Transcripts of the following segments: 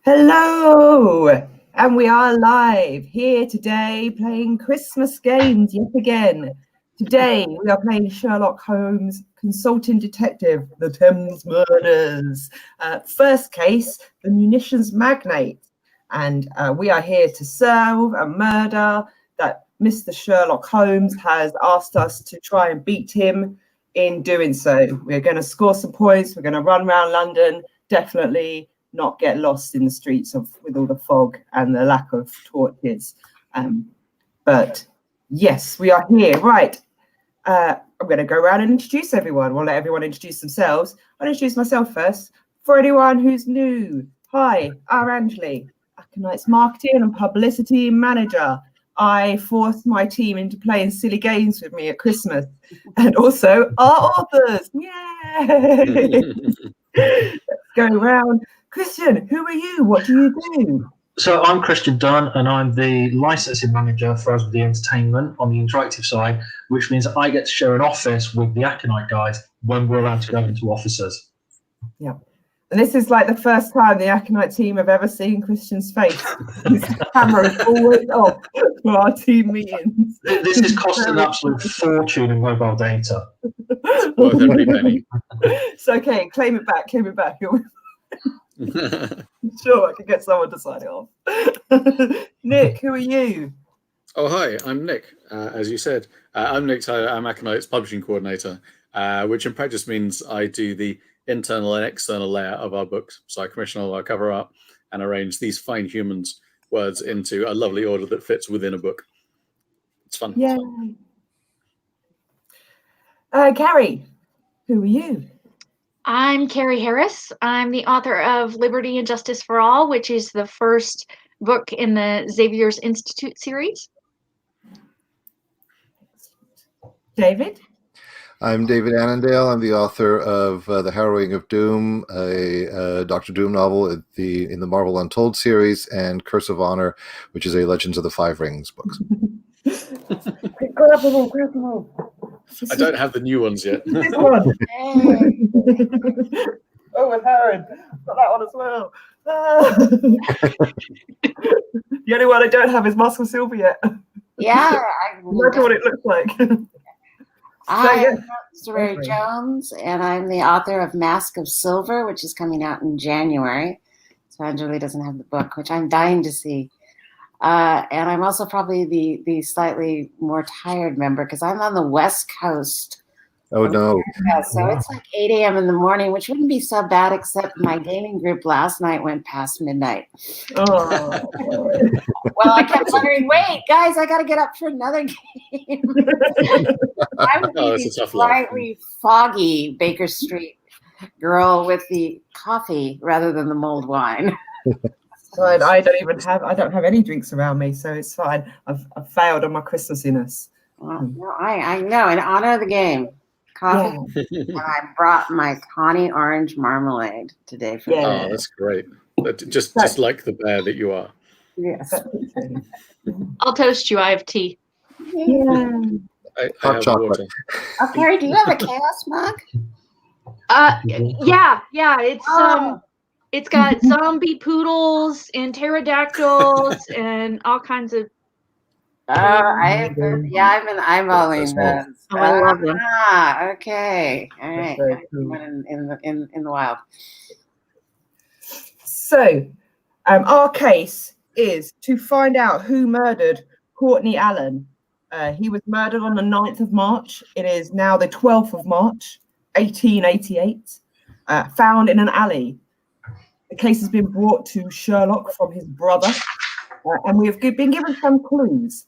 Hello, and we are live here today playing Christmas games yet again. Today we are playing Sherlock Holmes Consulting Detective, the Thames Murders. First case, the Munitions Magnate. And we are here to solve a murder that Mr. Sherlock Holmes has asked us to try and beat him in doing so. We're going to score some points. We're going to run around London, definitely not get lost in the streets with all the fog and the lack of torches. But yes, we are here. Right. I'm going to go around and introduce everyone. We'll let everyone introduce themselves. I'll introduce myself first. For anyone who's new, hi, I'm Anjuli, Aconyte's marketing and publicity manager. I forced my team into playing silly games with me at Christmas, and also our authors. Yay! Let's go around. Christian, who are you? What do you do? So I'm Christian Dunn, and I'm the licensing manager for Asmodee Entertainment on the interactive side, which means I get to share an office with the Aconyte guys when we're allowed to go into offices. Yeah. And this is like the first time the Aconyte team have ever seen Christian's face. His camera is always off for our team meetings. This is costing an absolute fortune in mobile data. Worth every penny. It's okay, claim it back. Sure, I can get someone to sign it off. Nick, who are you? Oh, hi, I'm Nick. As you said, I'm Nick Tyler. I'm Aconyte's publishing coordinator, which in practice means I do the internal and external layout of our books. So I commission all our cover art and arrange these fine humans' words into a lovely order that fits within a book. It's fun. Yeah. Carrie, who are you? I'm Carrie Harris. I'm the author of Liberty and Justice for All, which is the first book in the Xavier's Institute series. David? I'm David Annandale. I'm the author of The Harrowing of Doom, a Dr. Doom novel in the Marvel Untold series, and Curse of Honor, which is a Legends of the Five Rings books. Grab them all. I don't have the new ones yet. This one. Oh, and Harry. Got that one as well. The only one I don't have is Muscle Silver yet. Yeah. Look at what it looks like. I'm Rosemary Jones, and I'm the author of Mask of Silver, which is coming out in January. So Anjuli doesn't have the book, which I'm dying to see. And I'm also probably the slightly more tired member because I'm on the West Coast. Oh, no. So it's like 8 a.m. in the morning, which wouldn't be so bad, except my gaming group last night went past midnight. Oh. Well, I kept wondering, wait, guys, I got to get up for another game. I would be the slightly foggy Baker Street girl with the coffee rather than the mulled wine. I don't have any drinks around me, so it's fine. I've failed on my Christmasiness. Well, no, I know. In honor of the game, coffee. Yeah. And I brought my Connie orange marmalade today for Oh, that's great. Just like the bear that you are. Yes. I'll toast you. I have tea. Yeah. I Hot have chocolate. water. Oh, Carrie, do you have a chaos mug? Yeah. It's got zombie poodles and pterodactyls and all kinds of. I've been eyeballing those. Oh, I love them. Okay. All right. Cool. In the wild. So, our case is to find out who murdered Courtney Allen. He was murdered on the 9th of March. It is now the 12th of March, 1888, found in an alley. The case has been brought to Sherlock from his brother, and we have been given some clues.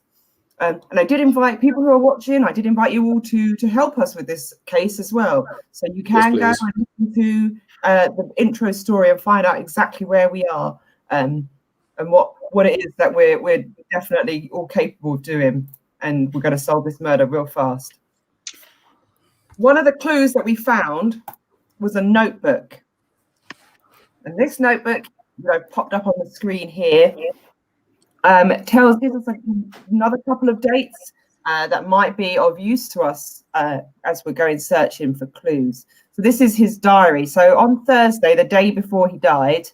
And I did invite people who are watching, I did invite you all to help us with this case as well. So you can go and listen to the intro story and find out exactly where we are and what it is that we're definitely all capable of doing. And we're going to solve this murder real fast. One of the clues that we found was a notebook. And this notebook, popped up on the screen here, gives us another couple of dates that might be of use to us as we're going searching for clues. So this is his diary. So on Thursday, the day before he died,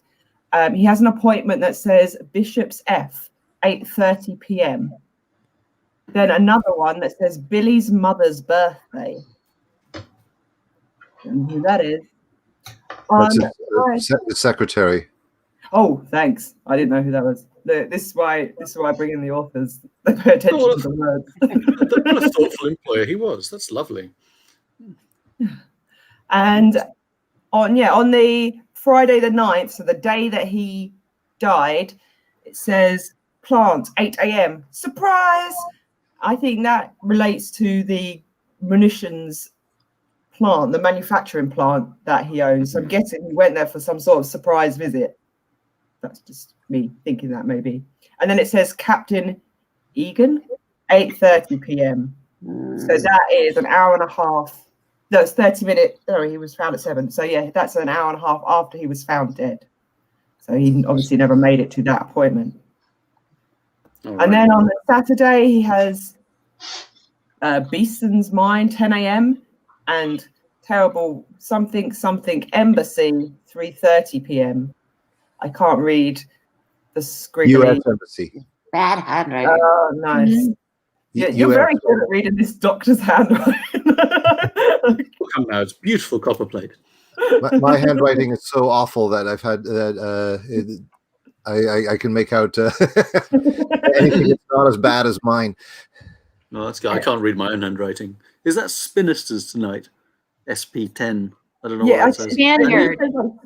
He has an appointment that says Bishop's F, 8:30 p.m. Then another one that says Billy's mother's birthday. Don't know who that is. That's his secretary. Oh, thanks. I didn't know who that was. This is why I bring in the authors. They pay attention to the words. What a thoughtful employer he was. That's lovely. And on the Friday the 9th, so the day that he died, it says plant 8 a.m. Surprise! I think that relates to the munitions plant, the manufacturing plant that he owns. So I'm guessing he went there for some sort of surprise visit. That's just me thinking that maybe. And then it says Captain Egan, 8:30 p.m. So that is an hour and a half. No, it's 30 minutes. Oh, he was found at 7. So yeah, that's an hour and a half after he was found dead. So he obviously never made it to that appointment. All And right. then on the Saturday, he has Beeston's Mine, 10 a.m. and Terrible Something Embassy, 3:30 p.m. I can't read the scriggly. U.S. Embassy. Bad handwriting. Oh, nice. Mm-hmm. You're very good at reading this doctor's handwriting. Come now, it's beautiful copperplate. My handwriting is so awful that I've had that I can make out anything that's not as bad as mine. No, that's good. I can't read my own handwriting. Is that Spinisters tonight? SP10. I don't know what that says. Spaniard.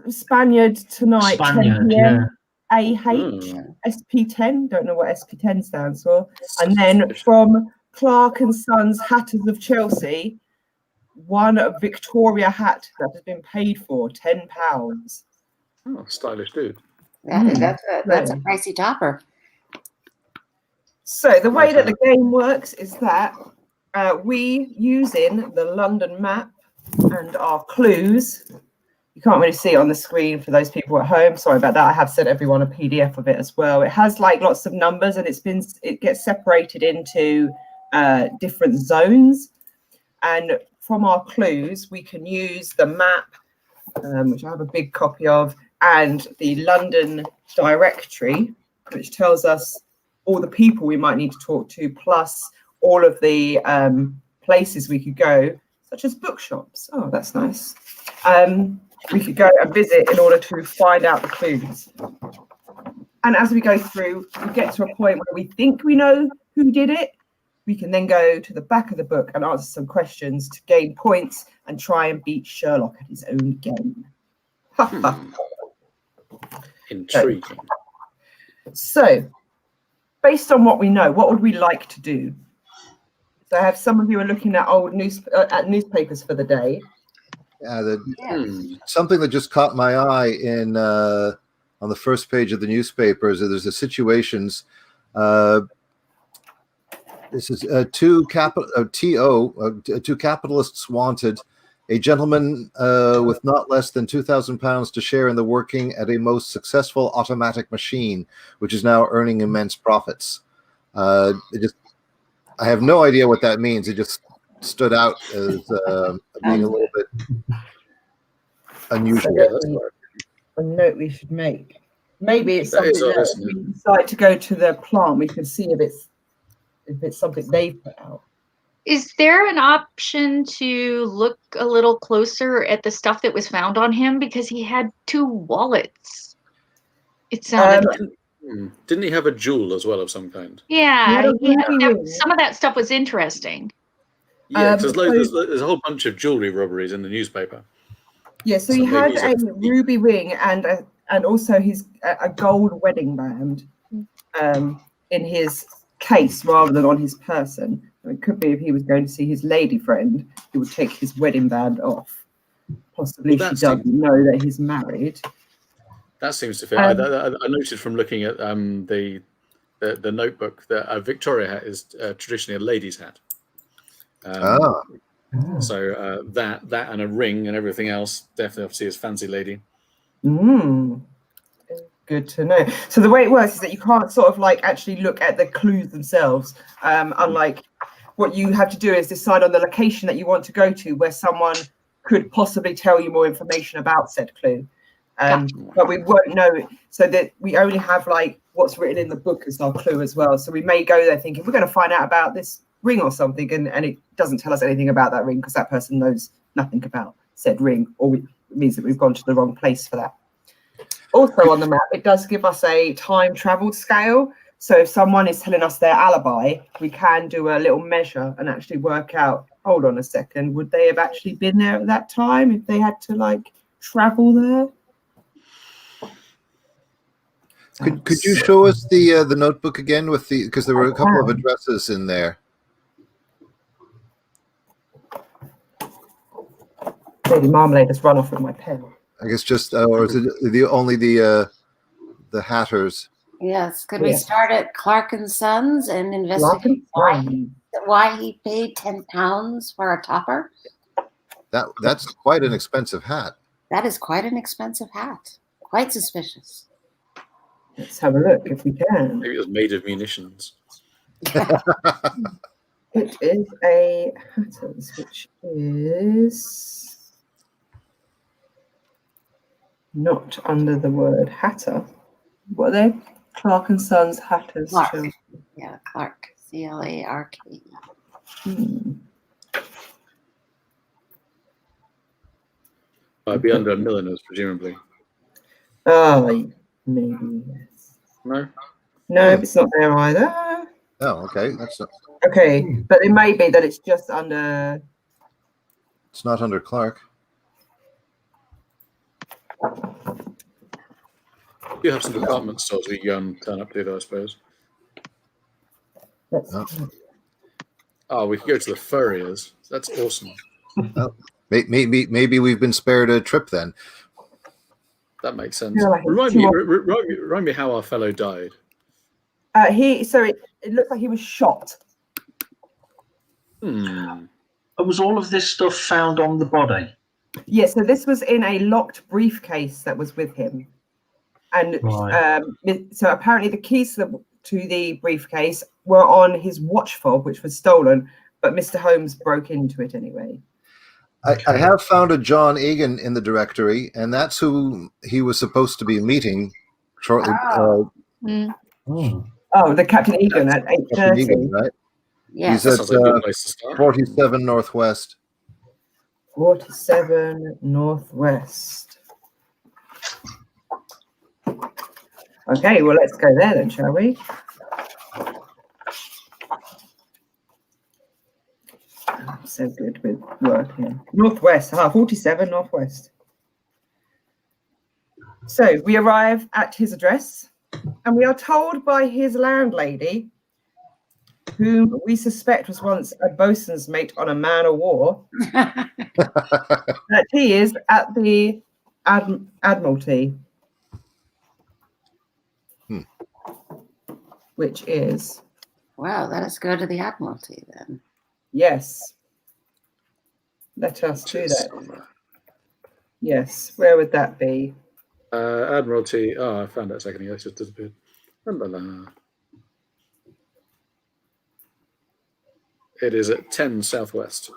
Spaniard tonight, Spaniard, 10 p.m. yeah. AH, SP10. Don't know what SP10 stands for. And then from Clark and Sons Hatters of Chelsea, one Victoria hat that has been paid for £10. Oh, stylish dude. That's a pricey topper. So the way that the game works is that we, using the London map and our clues, you can't really see it on the screen for those people at home. Sorry about that. I have sent everyone a PDF of it as well. It has like lots of numbers, and it gets separated into different zones. And from our clues, we can use the map, which I have a big copy of, and the London directory, which tells us all the people we might need to talk to, plus all of the places we could go, such as bookshops. Oh, that's nice. We could go and visit in order to find out the clues. And as we go through, we get to a point where we think we know who did it. We can then go to the back of the book and answer some questions to gain points and try and beat Sherlock at his own game. Intriguing. So, based on what we know, what would we like to do? So I have some of you are looking at old newspapers for the day. Yeah, something that just caught my eye in on the first page of the newspapers. There's the situations. This is two capitalists wanted. A gentleman with not less than £2,000 to share in the working at a most successful automatic machine, which is now earning immense profits. I have no idea what that means. It just stood out as being a little bit unusual. A note we should make. Maybe it's something that if we decide to go to the plant, we can see if it's something they've put out. Is there an option to look a little closer at the stuff that was found on him? Because he had 2 wallets. It sounded Didn't he have a jewel as well of some kind? Yeah, some of that stuff was interesting. Yeah, because there's a whole bunch of jewelry robberies in the newspaper. Yeah, so he had a ruby ring and also a gold wedding band in his case rather than on his person. It could be if he was going to see his lady friend, he would take his wedding band off. Possibly she doesn't know that he's married. That seems to fit. I noted from looking at the notebook that a Victoria hat is traditionally a lady's hat. So that and a ring and everything else definitely obviously is fancy lady. Good to know. So the way it works is that you can't sort of like actually look at the clues themselves. Unlike what you have to do is decide on the location that you want to go to, where someone could possibly tell you more information about said clue. But we won't know, so that we only have like what's written in the book as our clue as well. So we may go there thinking we're going to find out about this ring or something, and it doesn't tell us anything about that ring because that person knows nothing about said ring, or it means that we've gone to the wrong place for that. Also on the map, it does give us a time traveled scale. So if someone is telling us their alibi, we can do a little measure and actually work out, hold on a second, would they have actually been there at that time if they had to like travel there? Could you show us the notebook again with the, because there were a couple of addresses in there. Lady Marmalade has run off with my pen. I guess just, or is it the Hatters? Yes. Could we start at Clark and Sons and investigate why he paid £10 for a topper? That's quite an expensive hat. That is quite an expensive hat. Quite suspicious. Let's have a look if we can. Maybe it was made of munitions. It is a Hatters, which is not under the word Hatter. What are they? Clark and Sons Hatters. Clark. Yeah, Clark. C-L-A-R-K. I'd be under milliners, presumably. Oh, maybe yes. No? No, it's not there either. Oh, okay. That's not, Okay, but it may be that it's just under. it's not under Clark. You have some department stores we can turn up to, though, I suppose. Oh, we could go to the furriers. That's awesome. Oh, maybe we've been spared a trip then. That makes sense. Yeah, like Remind me how our fellow died. It looks like he was shot. Was all of this stuff found on the body? Yeah, so this was in a locked briefcase that was with him. And so apparently the keys to the briefcase were on his watch fob, which was stolen, but Mr. Holmes broke into it anyway. I have found a John Egan in the directory, and that's who he was supposed to be meeting shortly. The Captain Egan at 8:30. Right? Yes. He's at 47 Northwest. 47 Northwest. Okay, well, let's go there then, shall we? I'm so good with working. Northwest, 47 Northwest. So we arrive at his address, and we are told by his landlady, whom we suspect was once a boatswain's mate on a man of war, that he is at the Admiralty. Which is... Wow, let us go to the Admiralty then. Yes. Let us do that. Yes, where would that be? Admiralty. Oh, I found that a second ago. It just disappeared. It is at 10 Southwest.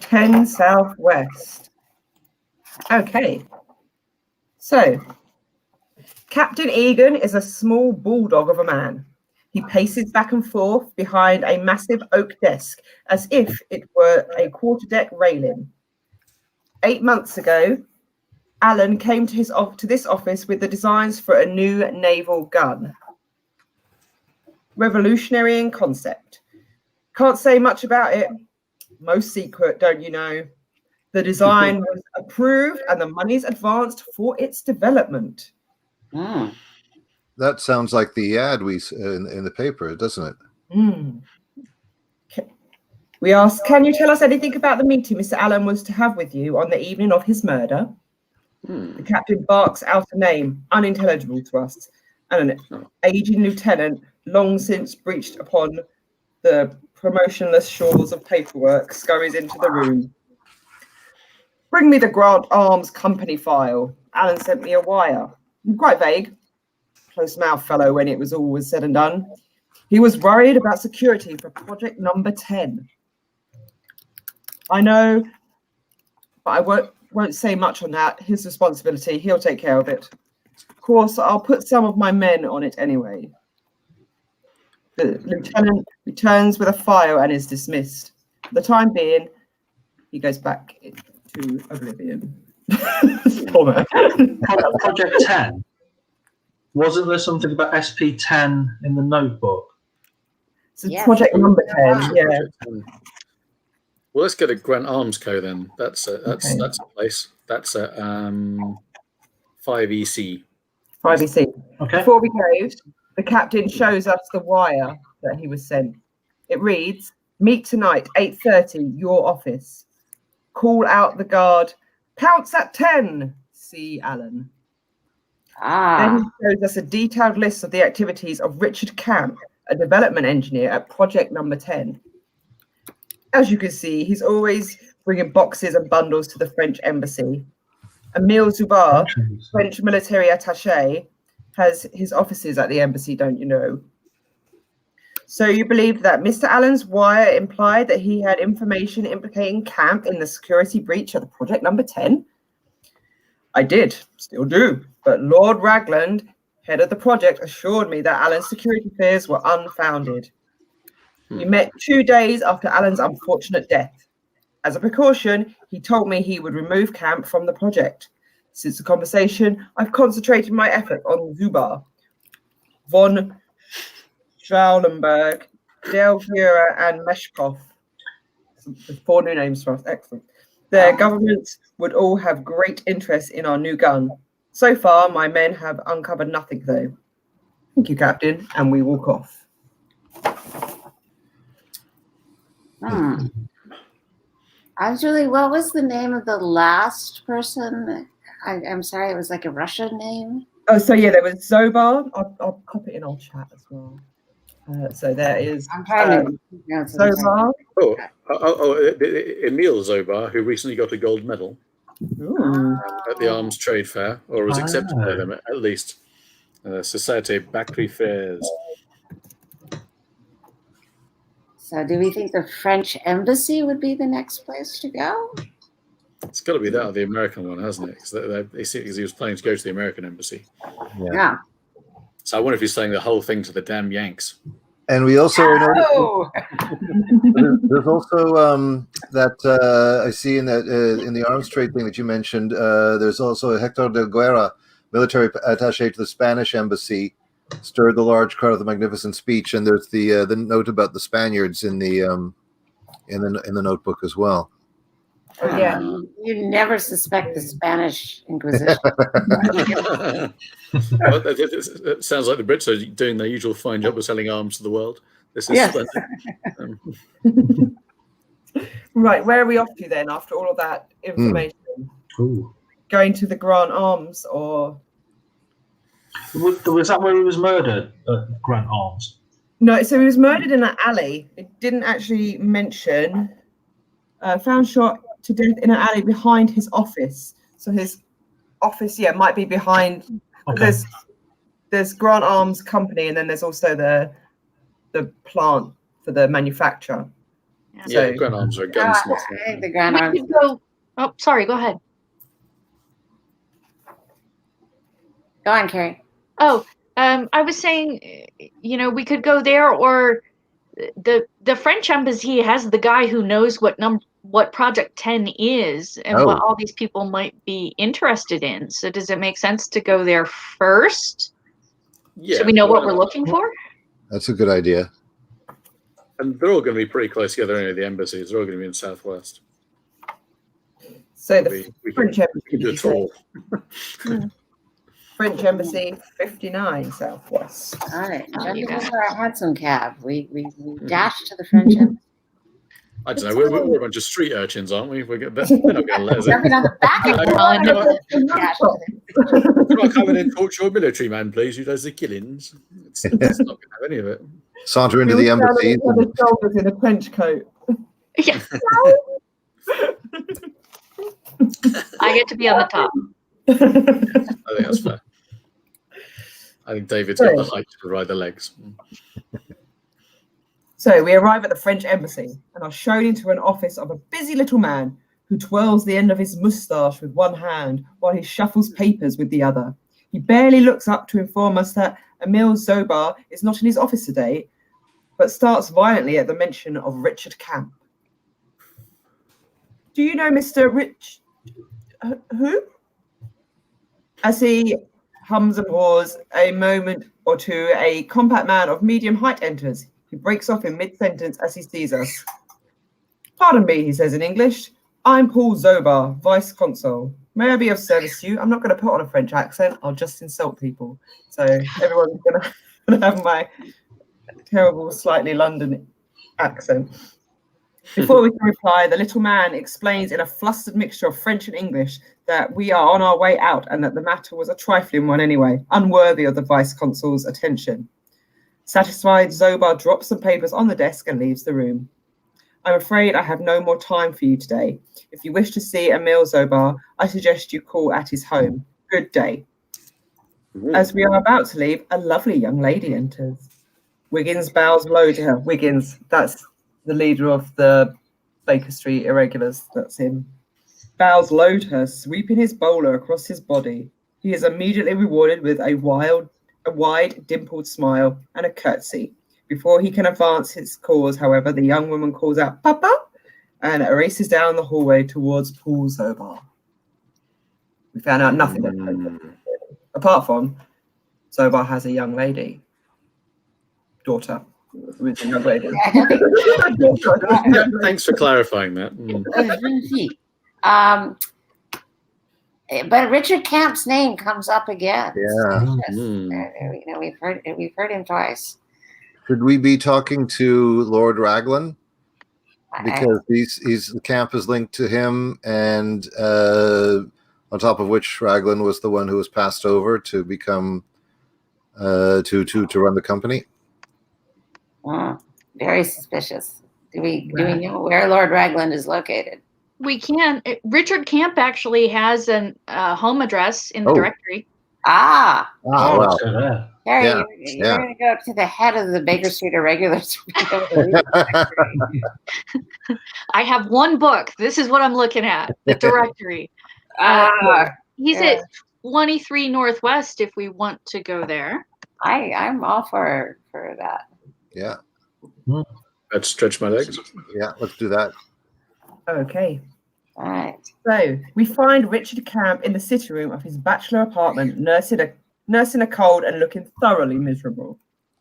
10 Southwest. Okay. So, Captain Egan is a small bulldog of a man. He paces back and forth behind a massive oak desk as if it were a quarterdeck railing. 8 months ago, Alan came to this office with the designs for a new naval gun. Revolutionary in concept. Can't say much about it. Most secret, don't you know? The design was approved and the money's advanced for its development. That sounds like the ad we in the paper, doesn't it? We asked, can you tell us anything about the meeting Mr. Allen was to have with you on the evening of his murder? The captain barks out a name, unintelligible to us, and an aging lieutenant, long since breached upon the promotionless shores of paperwork, scurries into the room. Bring me the Grant Arms Company file. Alan sent me a wire. Quite vague. Close-mouthed fellow when it was all was said and done. He was worried about security for project number 10. I know, but won't say much on that. His responsibility. He'll take care of it. Of course, I'll put some of my men on it anyway. The lieutenant returns with a file and is dismissed. For the time being, he goes back to oblivion. Poor man. Project 10. Wasn't there something about SP10 in the notebook? So project number 10, yeah. Well, let's go to Grant Arms Co. then. That's a place. That's at 5EC. 5EC. Okay. Before we go, the captain shows us the wire that he was sent. It reads, "Meet tonight, 8:30, your office. Call out the guard. Pounce at 10. C. Allen." Then he shows us a detailed list of the activities of Richard Camp, a development engineer at project number 10. As you can see, he's always bringing boxes and bundles to the French embassy. Emile Zubar, French military attaché, has his offices at the embassy, don't you know? So you believe that Mr. Allen's wire implied that he had information implicating Camp in the security breach at the project number 10? I did, still do, but Lord Ragland, head of the project, assured me that Allen's security fears were unfounded. We met 2 days after Allen's unfortunate death. As a precaution, he told me he would remove Camp from the project. Since the conversation, I've concentrated my effort on Zubar, von Schaulenberg, Del Gura, and Meshkov. 4 new names for us, excellent. Their governments would all have great interest in our new gun. So far, my men have uncovered nothing, though. Thank you, Captain, and we walk off. Anjuli, what was the name of the last person? I'm sorry, it was like a Russian name. Oh, so yeah, there was Zobar. I'll pop it in our chat as well. So there is Zobar. Emile Zobar, who recently got a gold medal at the Arms Trade Fair, or was accepted by them at least. Société Bacri Fairs. So do we think the French embassy would be the next place to go? It's got to be that or the American one, hasn't it? Because he was planning to go to the American embassy. Yeah. So I wonder if he's saying the whole thing to the damn Yanks. And we also there's also that I see in that in the arms trade thing that you mentioned. There's also Hector de Guerra, military attaché to the Spanish embassy, stirred the large crowd with a magnificent speech. And there's the note about the Spaniards in the notebook as well. Oh, yeah. You never suspect the Spanish Inquisition. Well, it sounds like the Brits are doing their usual fine job of selling arms to the world. This is splendid. Right, where are we off to then after all of that information? Going to the Grant Arms, or was that where he was murdered at Grant Arms? No, so he was murdered in an alley. It didn't actually mention. Found shot to death in an alley behind his office. So his office, might be behind. Okay. There's Grant Arms Company, and then there's also the plant for the manufacturer. Yeah, so, Grant Arms are gunsmith. I think the Grant Arms. Oh, sorry. Go ahead. Go on, Carrie. Oh, I was saying, we could go there, or the French embassy has the guy who knows what Project 10 is and what all these people might be interested in. So does it make sense to go there first? Yeah. So we know what we're looking for? That's a good idea. And they're all going to be pretty close together anyway, the embassies. They're all going to be in Southwest. So the French embassy. French Embassy, 59 Southwest. All right. Jumping over our hansom cab. We dashed to the French Embassy. I don't know. We're a bunch of street urchins, aren't we? They're not going to let us in. Jumping on the back of the Can I come in and talk to your military man, please, who does the killings? It's not going to have any of it. Saunter into the embassy. The shoulders in a trench coat. Yeah. I get to be on the top. I think that's fair. I think David's got the height to provide the legs. So we arrive at the French embassy and are shown into an office of a busy little man who twirls the end of his moustache with one hand while he shuffles papers with the other. He barely looks up to inform us that Emil Zobar is not in his office today, but starts violently at the mention of Richard Camp. Do you know Mr. Who? As he hums and haws a moment or two, a compact man of medium height enters. He breaks off in mid-sentence as he sees us. Pardon me, he says in English. I'm Paul Zobar, Vice Consul. May I be of service to you? I'm not going to put on a French accent. I'll just insult people. So everyone's going to have my terrible, slightly London accent. Before we can reply, the little man explains in a flustered mixture of French and English that we are on our way out and that the matter was a trifling one anyway, unworthy of the Vice Consul's attention. Satisfied, Zobar drops some papers on the desk and leaves the room. I'm afraid I have no more time for you today. If you wish to see Emil Zobar, I suggest you call at his home. Good day. As we are about to leave, a lovely young lady enters. Wiggins bows low to her. Wiggins, that's the leader of the Baker Street Irregulars. That's him. Bows low to her, sweeping his bowler across his body. He is immediately rewarded with a wide, dimpled smile and a curtsy. Before he can advance his cause, however, the young woman calls out, Papa, and races down the hallway towards Paul Zobar. We found out nothing apart from Zobar has a young lady. Daughter. With a young lady. Thanks for clarifying that. But Richard Camp's name comes up again. Yeah. We've heard him twice. Should we be talking to Lord Raglan? Because the camp is linked to him, and on top of which Raglan was the one who was passed over to become to run the company. Very suspicious. Do we know where Lord Raglan is located? We can. Richard Camp actually has a home address in the directory. Wow. Carrie, you're going to go up to the head of the Baker Street Irregulars. I have one book. This is what I'm looking at, the directory. He's at 23 Northwest if we want to go there. I'm all for that. Yeah. Let's stretch my legs. Yeah, let's do that. Okay. All right. So we find Richard Camp in the sitting room of his bachelor apartment, nursing a cold and looking thoroughly miserable.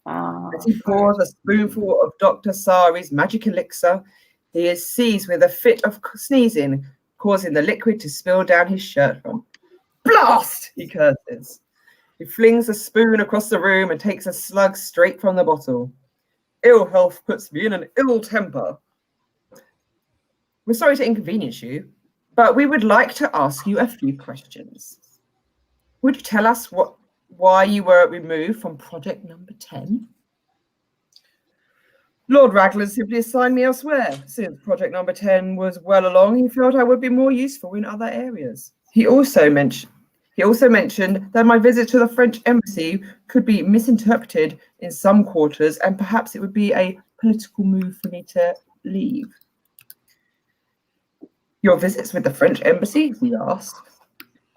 As he pours a spoonful of Dr. Sari's magic elixir, he is seized with a fit of sneezing, causing the liquid to spill down his shirt front. Blast! He curses. He flings a spoon across the room and takes a slug straight from the bottle. Ill health puts me in an ill temper. We're sorry to inconvenience you, but we would like to ask you a few questions. Would you tell us why you were removed from project number 10? Lord Raglan simply assigned me elsewhere. Since project number 10 was well along, he felt I would be more useful in other areas. He also mentioned that my visit to the French embassy could be misinterpreted in some quarters, and perhaps it would be a political move for me to leave. Your visits with the French embassy? We asked.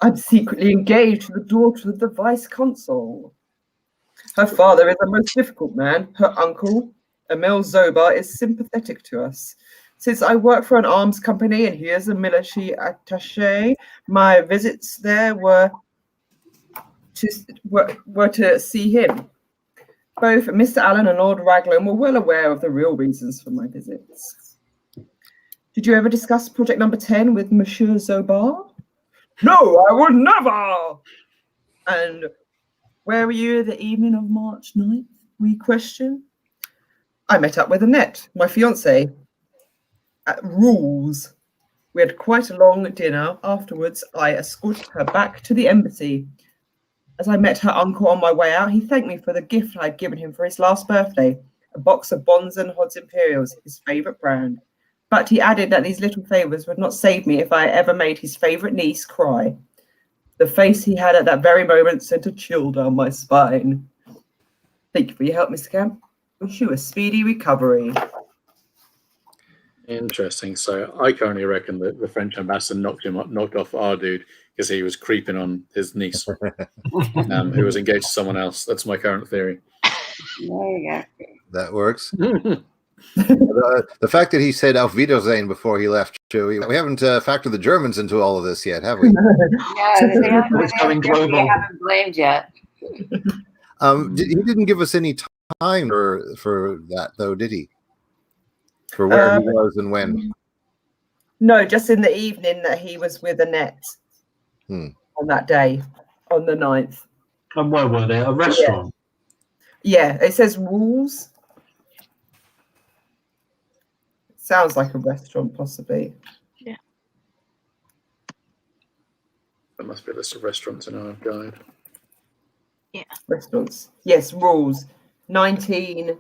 I'm secretly engaged to the daughter of the vice consul. Her father is a most difficult man. Her uncle, Emil Zobar, is sympathetic to us. Since I work for an arms company and he is a military attaché, my visits there were to see him. Both Mr. Allen and Lord Raglan were well aware of the real reasons for my visits. Did you ever discuss project number 10 with Monsieur Zobar? No, I would never! And where were you the evening of March 9th? We questioned. I met up with Annette, my fiancée, at Rules. We had quite a long dinner. Afterwards, I escorted her back to the embassy. As I met her uncle on my way out, he thanked me for the gift I had given him for his last birthday, a box of Bonds and Hod's Imperials, his favourite brand. But he added that these little favours would not save me if I ever made his favourite niece cry. The face he had at that very moment sent a chill down my spine. Thank you for your help, Mr. Camp. Wish you a speedy recovery. Interesting. So I currently reckon that the French ambassador knocked off our dude because he was creeping on his niece, who was engaged to someone else. That's my current theory. There you go. That works. The fact that he said Auf Wiedersehen before he left, we haven't factored the Germans into all of this yet, have we? Yeah, they haven't blamed yet. He didn't give us any time for that, though, did he? For where he was and when? No, just in the evening that he was with Annette on that day, on the 9th. And where were they? A restaurant? Yeah, it says rules. Sounds like a restaurant, possibly. Yeah. There must be a list of restaurants in our guide. Yeah. Restaurants. Yes, rules. 19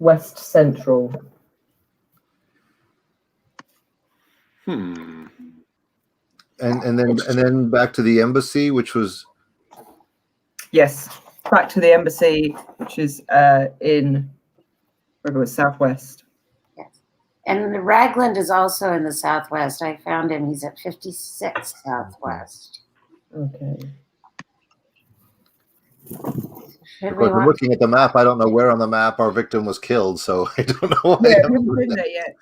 West Central. And then back to the embassy, which was Yes, back to the embassy, which is in Southwest. Yes. And Ragland is also in the Southwest. I found him. He's at 56 Southwest. Okay. Of course, I'm looking at the map. I don't know where on the map our victim was killed, so I don't know why. Yeah, we haven't been there yet.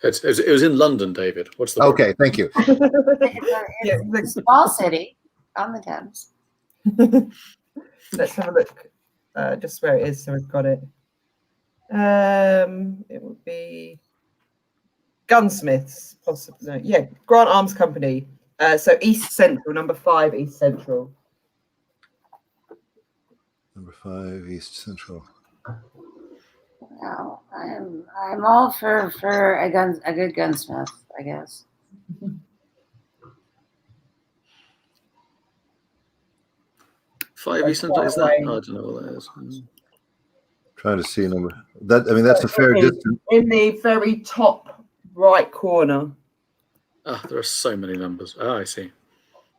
It was in London, David. What's the Okay, thank you. It's a small city on the Thames. Let's have a look just where it is, so we've got it. It would be Gunsmiths, possibly. No, yeah, Grant Arms Company. So East Central, number 5, East Central. Number 5, East Central. Well, I'm all for a good gunsmith, I guess. Five East Central, is that? I don't know what that is. Trying to see number. That I mean, that's a fair distance. In the very top right corner. Ah, there are so many numbers. Oh, I see.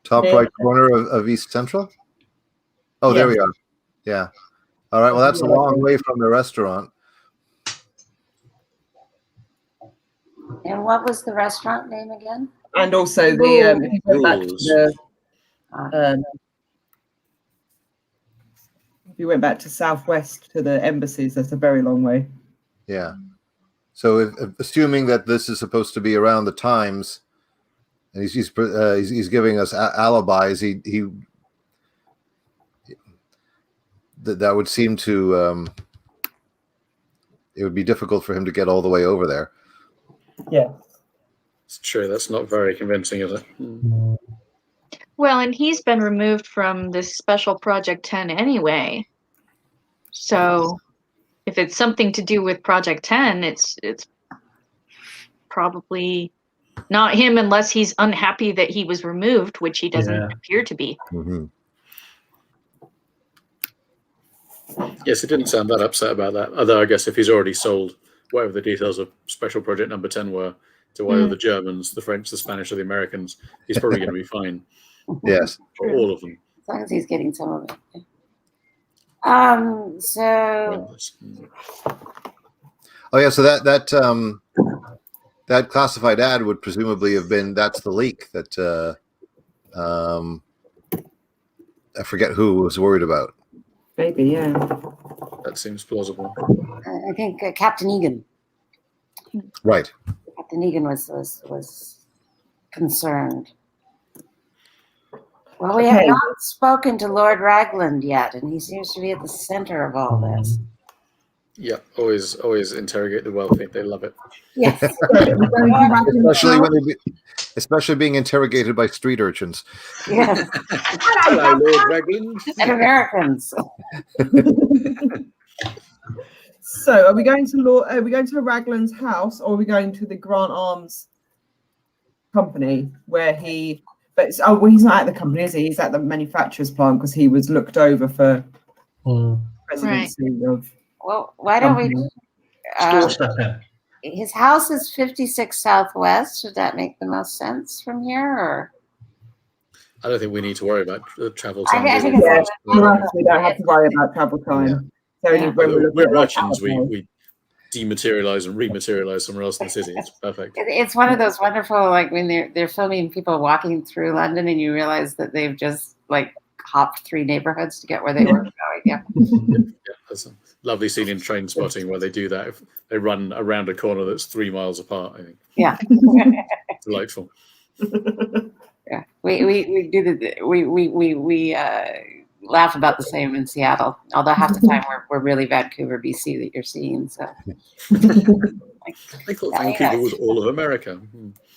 Top right corner of East Central? Oh, there we are. Yeah. All right. Well, that's a long way from the restaurant. And what was the restaurant name again? And also the if you go back to if you went back to Southwest to the embassies, that's a very long way. Yeah. So, assuming that this is supposed to be around the times, and he's giving us alibis, that would seem to it would be difficult for him to get all the way over there. Yeah, it's true. That's not very convincing, is it? Well, and he's been removed from this special Project 10 anyway. So if it's something to do with Project 10, it's probably not him unless he's unhappy that he was removed, which he doesn't appear to be. Mm-hmm. Yes, he didn't sound that upset about that. Although I guess if he's already sold whatever the details of Special Project Number 10 were to either the Germans, the French, the Spanish, or the Americans, he's probably going to be fine. Yes. For all of them. As long as he's getting some of it. So. Oh yeah, so that classified ad would presumably have been that's the leak that I forget who was worried about. Maybe, yeah. That seems plausible. I think Captain Egan. Right. Captain Egan was concerned. Well, we have not spoken to Lord Ragland yet, and he seems to be at the center of all this. Yeah, always interrogate the wealthy. They love it. Yes. especially being interrogated by street urchins. Yes. Hello, Lord Ragland. And Americans. So, are we going to Ragland's house, or are we going to the Grant Arms Company where he? But he's not at the company, is he? He's at the manufacturer's plant because he was looked over for presidency of. Well, why don't we? His house is 56 Southwest. Should that make the most sense from here, or? I don't think we need to worry about travel time. I think we don't have to worry about travel time. Yeah. We're Russians. We dematerialize and rematerialize somewhere else in the city. It's perfect. It's one of those wonderful, like when they're filming people walking through London and you realize that they've just like hopped 3 neighborhoods to get where they were going. Yeah. That's a lovely scene in Train Spotting where they do that. If they run around a corner that's 3 miles apart, I think. Yeah. Delightful. Yeah. We do we laugh about the same in Seattle, although half the time we're really Vancouver, BC that you're seeing. So I thought Vancouver was all of America.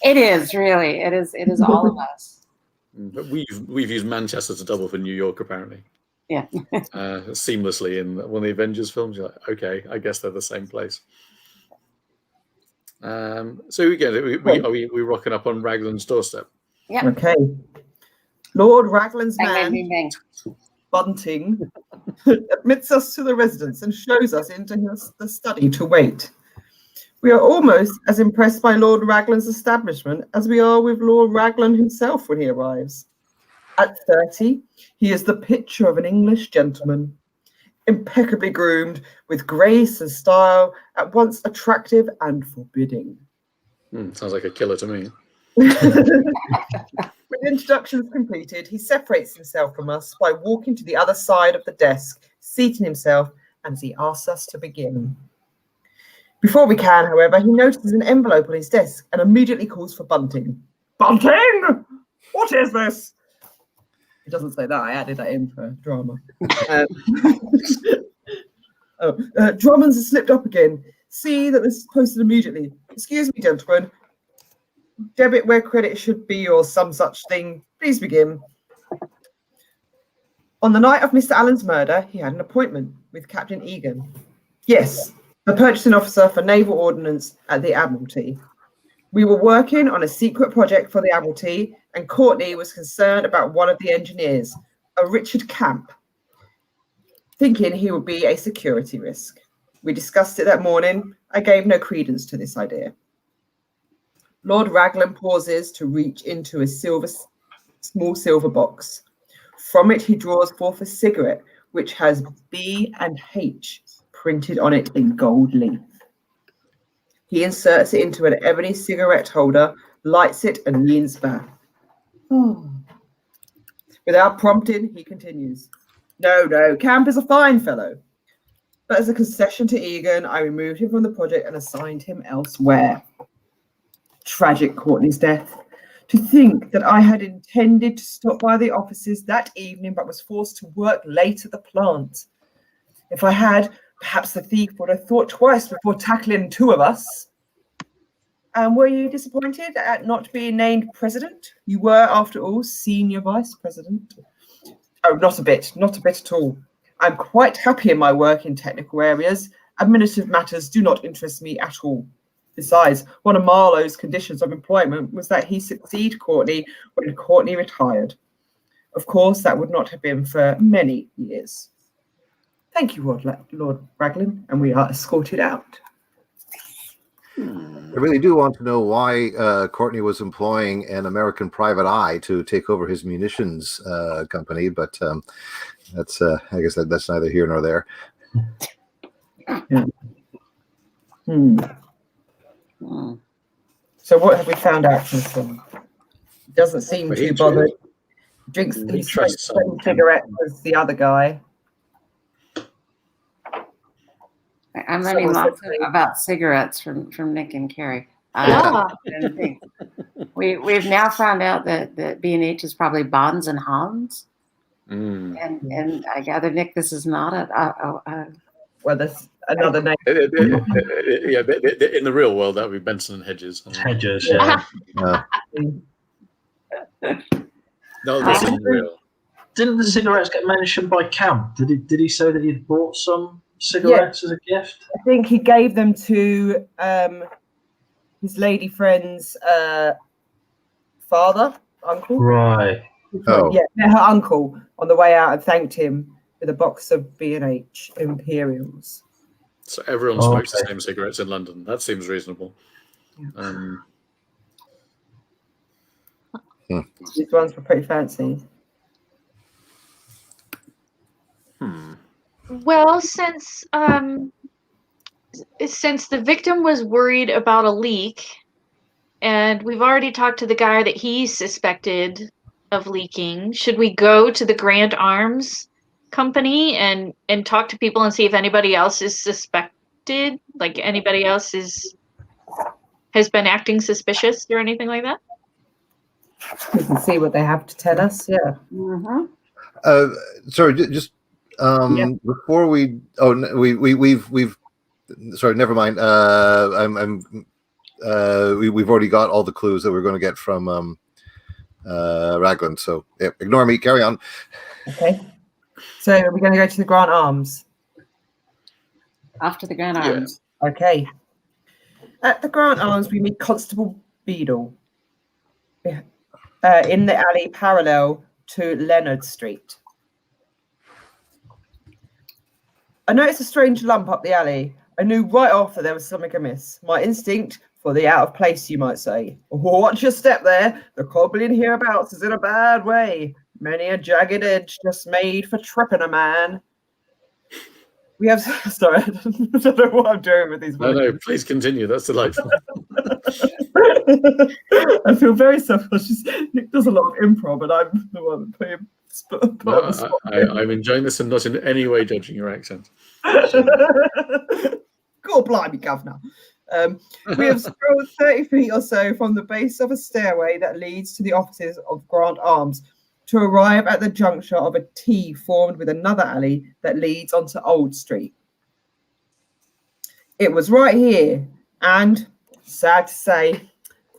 it is really. It is all of us. But we've used Manchester to double for New York, apparently. Yeah. Seamlessly in one of the Avengers films. You're like, okay, I guess they're the same place. So again, are we rocking up on Raglan's doorstep? Yeah. Okay. Lord Raglan's man, Bang, bang, bang. Bunting, admits us to the residence and shows us into the study to wait. We are almost as impressed by Lord Raglan's establishment as we are with Lord Raglan himself when he arrives. At 30, he is the picture of an English gentleman, impeccably groomed, with grace and style, at once attractive and forbidding. Sounds like a killer to me. With introductions completed, he separates himself from us by walking to the other side of the desk, seating himself, and he asks us to begin. Before we can, however, he notices an envelope on his desk and immediately calls for Bunting. Bunting! What is this? He doesn't say that. I added that in for drama. Drummond's has slipped up again. See that this is posted immediately. Excuse me, gentlemen. Debit where credit should be or some such thing. Please begin. On the night of Mr. Allen's murder, he had an appointment with Captain Egan. Yes, the purchasing officer for naval ordnance at the Admiralty. We were working on a secret project for the Admiralty, and Courtney was concerned about one of the engineers, a Richard Camp, thinking he would be a security risk. We discussed it that morning. I gave no credence to this idea. Lord Raglan pauses to reach into a small silver box. From it, he draws forth a cigarette, which has B and H printed on it in gold leaf. He inserts it into an ebony cigarette holder, lights it, and leans back. Without prompting, he continues. No, Camp is a fine fellow. But as a concession to Egan, I removed him from the project and assigned him elsewhere. Tragic Courtney's death. To think that I had intended to stop by the offices that evening, but was forced to work late at the plant. If I had, perhaps the thief would have thought twice before tackling 2 of us. And were you disappointed at not being named president? You were, after all, senior vice president. Oh, not a bit at all. I'm quite happy in my work in technical areas. Administrative matters do not interest me at all. Besides, one of Marlowe's conditions of employment was that he succeed Courtney when Courtney retired. Of course, that would not have been for many years. Thank you, Lord Raglan, and we are escorted out. I really do want to know why Courtney was employing an American private eye to take over his munitions company, but that's I guess that's neither here nor there. Yeah. So what have we found out from this film? He doesn't seem too bothered. Drinks the same cigarette as the other guy. I'm learning lots about cigarettes from Nick and Carrie. We've now found out that B&H is probably Bonds and Hans. And I gather, Nick, this is not a well, there's another name. Yeah, in the real world, that would be Benson and Hedges. Hedges, yeah. No, this isn't real. Didn't the cigarettes get mentioned by Camp? Did he say that he'd bought some cigarettes as a gift? I think he gave them to his lady friend's uncle. Right. Oh. Yeah, her uncle on the way out and thanked him with a box of B&H Imperials. So everyone smokes the same cigarettes in London. That seems reasonable. These ones were pretty fancy. Well, since since the victim was worried about a leak, and we've already talked to the guy that he suspected of leaking, should we go to the Grant Arms company and talk to people and see if anybody else is suspected? Like anybody else has been acting suspicious or anything like that? We can see what they have to tell us. Yeah. Mm-hmm. Sorry, just before we. Oh, we've. Sorry, never mind. We've already got all the clues that we're going to get from Raglan. So yeah, ignore me. Carry on. Okay. So we're going to go to the Grant Arms. After the Grant Arms. Okay. At the Grant Arms, we meet Constable Beadle in the alley parallel to Leonard Street. I noticed a strange lump up the alley. I knew right off that there was something amiss. My instinct for the out of place, you might say. Oh, watch your step there. The cobbling hereabouts is in a bad way. Many a jagged edge just made for tripping a man. We have... Sorry, I don't know what I'm doing with these words. No, please continue. That's delightful. I feel very self-conscious. Nick does a lot of improv, and I'm the one that put him No, I'm enjoying this and not in any way judging your accent. God blimey, governor. We have strolled 30 feet or so from the base of a stairway that leads to the offices of Grant Arms to arrive at the juncture of a T formed with another alley that leads onto Old Street. It was right here, and sad to say,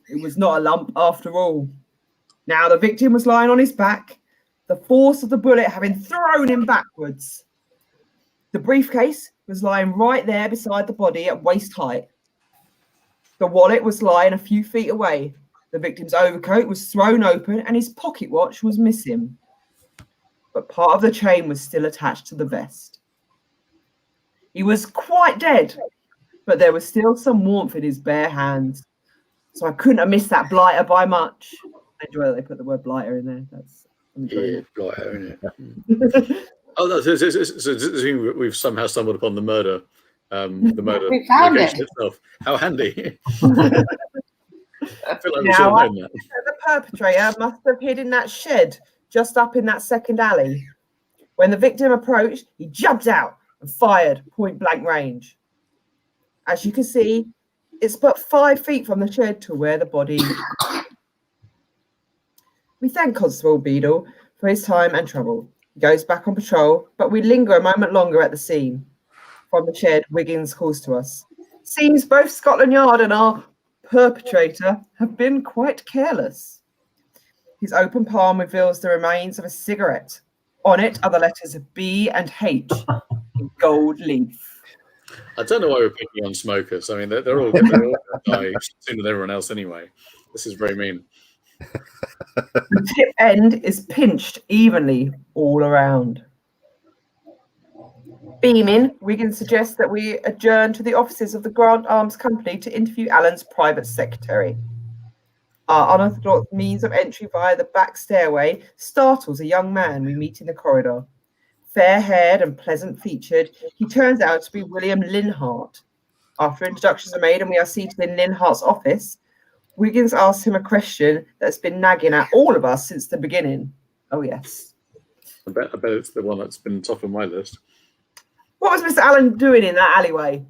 it was not a lump after all. Now the victim was lying on his back, the force of the bullet having thrown him backwards. The briefcase was lying right there beside the body at waist height. The wallet was lying a few feet away. The victim's overcoat was thrown open and his pocket watch was missing. But part of the chain was still attached to the vest. He was quite dead, but there was still some warmth in his bare hands. So I couldn't have missed that blighter by much. I enjoy that they put the word blighter in there. That's blighter in it. Oh, no, so we've somehow stumbled upon the murder. The murder we found location it. itself. How handy. I feel like we Now, should have known that. the perpetrator must have hid in that shed just up in that second alley. When the victim approached, he jumped out and fired point blank range. As you can see, it's but 5 feet from the shed to where the body. We thank Constable Beadle for his time and trouble. He goes back on patrol, but we linger a moment longer at the scene. From the shed, Wiggins calls to us. Seems both Scotland Yard and our perpetrator have been quite careless. His open palm reveals the remains of a cigarette. On it are the letters B and H in gold leaf. I don't know why we're picking on smokers. I mean, they're all going to die sooner than everyone else anyway. This is very mean. The tip end is pinched evenly all around. Beaming, Wiggins suggests that we adjourn to the offices of the Grant Arms Company to interview Alan's private secretary. Our unorthodox means of entry via the back stairway startles a young man we meet in the corridor. Fair-haired and pleasant-featured, he turns out to be William Linhart. After introductions are made and we are seated in Linhart's office, Wiggins asks him a question that's been nagging at all of us since the beginning. Oh, yes. I bet it's the one that's been top of my list. What was Mr. Allen doing in that alleyway?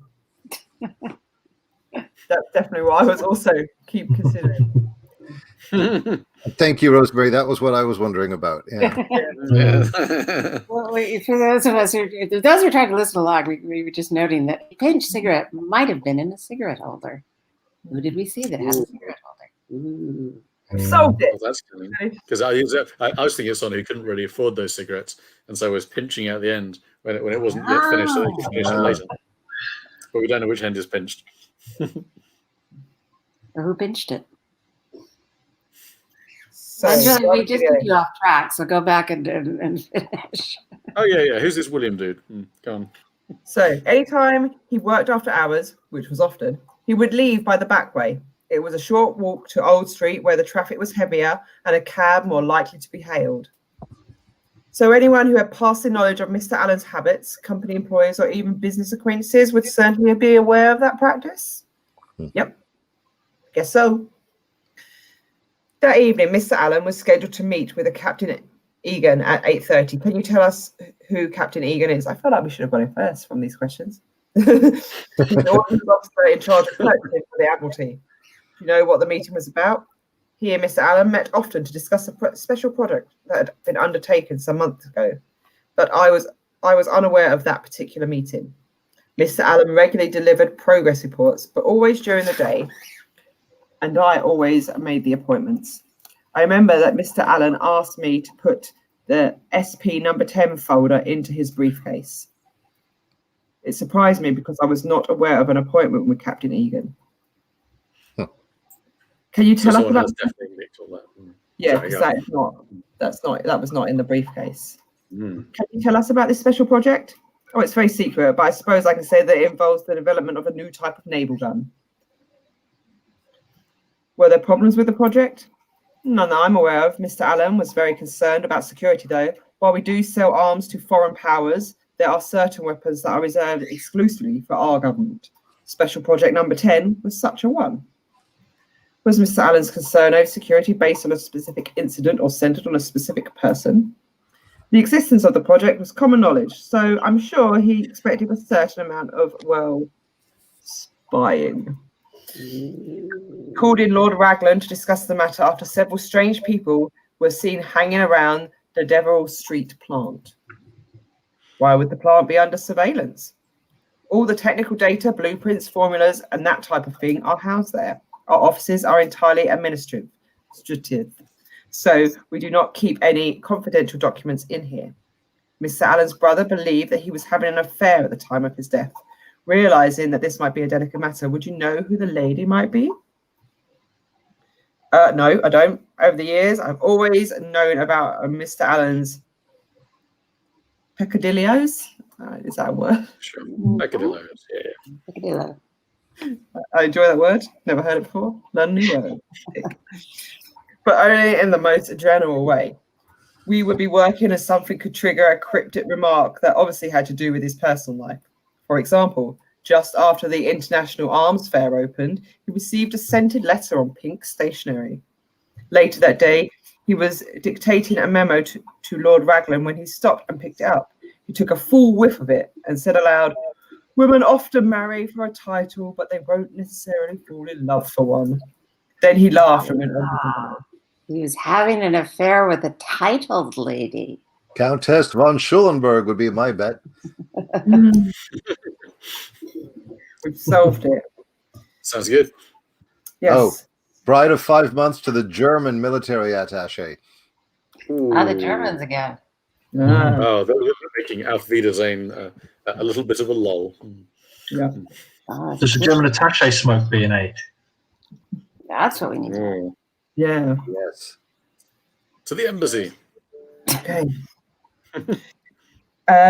That's definitely what I was also keep considering. Thank you, Rosemary. That was what I was wondering about. Yeah. Well, for those of us who are trying to listen along, we were just noting that a pinched cigarette might have been in a cigarette holder. Who did we see that had a cigarette holder? Ooh. Solved it. Well, that's killing. Because I was thinking of someone who couldn't really afford those cigarettes, and so was pinching out the end when it wasn't yet finished, so they could finish it later. But we don't know which end is pinched. Or who pinched it? So, Anjuli, we just took you off track, so go back and finish. Oh yeah. Who's this William dude? Go on. So anytime he worked after hours, which was often, he would leave by the back way. It was a short walk to Old Street where the traffic was heavier and a cab more likely to be hailed. So anyone who had passing knowledge of Mr. Allen's habits, company employees, or even business acquaintances would certainly be aware of that practice. Yep, guess so. That evening, Mr. Allen was scheduled to meet with a Captain Egan at 8:30. Can you tell us who Captain Egan is? I feel like we should have got it first from these questions. He's the ordnance officer in charge of purchasing for the Admiralty. Do you know what the meeting was about? He and Mr. Allen met often to discuss a special project that had been undertaken some months ago, but I was unaware of that particular meeting. Mr. Allen regularly delivered progress reports, but always during the day, and I always made the appointments. I remember that Mr. Allen asked me to put the SP number 10 folder into his briefcase. It surprised me because I was not aware of an appointment with Captain Egan. Can you tell us about that? Yeah, because that was not in the briefcase. Can you tell us about this special project? Oh, it's very secret, but I suppose I can say that it involves the development of a new type of naval gun. Were there problems with the project? None that I'm aware of. Mr. Allen was very concerned about security, though. While we do sell arms to foreign powers, there are certain weapons that are reserved exclusively for our government. Special project number 10 was such a one. Was Mr. Allen's concern over security based on a specific incident or centered on a specific person? The existence of the project was common knowledge, so I'm sure he expected a certain amount of, well, spying. Called in Lord Raglan to discuss the matter after several strange people were seen hanging around the Deverell Street plant. Why would the plant be under surveillance? All the technical data, blueprints, formulas, and that type of thing are housed there. Our offices are entirely administrative, so we do not keep any confidential documents in here. Mr. Allen's brother believed that he was having an affair at the time of his death. Realizing that this might be a delicate matter, would you know who the lady might be? No, I don't. Over the years, I've always known about Mr. Allen's peccadillos. Is that a word? Sure. Peccadillos, yeah. Peccadillo. I enjoy that word. Never heard it before. Learn a new word. But only in the most general way. We would be working as something could trigger a cryptic remark that obviously had to do with his personal life. For example, just after the International Arms Fair opened, he received a scented letter on pink stationery. Later that day, he was dictating a memo to Lord Raglan when he stopped and picked it up. He took a full whiff of it and said aloud, "Women often marry for a title, but they won't necessarily fall in love for one." Then he laughed and went on. He was having an affair with a titled lady. Countess von Schulenburg would be my bet. We've solved it. Sounds good. Yes. Oh, bride of 5 months to the German military attaché. The Germans again. Oh, they're making Auf Wiedersehen a little bit of a lull. Yeah. Does the German attaché smoke B&H? That's what we need to do. Yeah. Yes. To the embassy. Okay.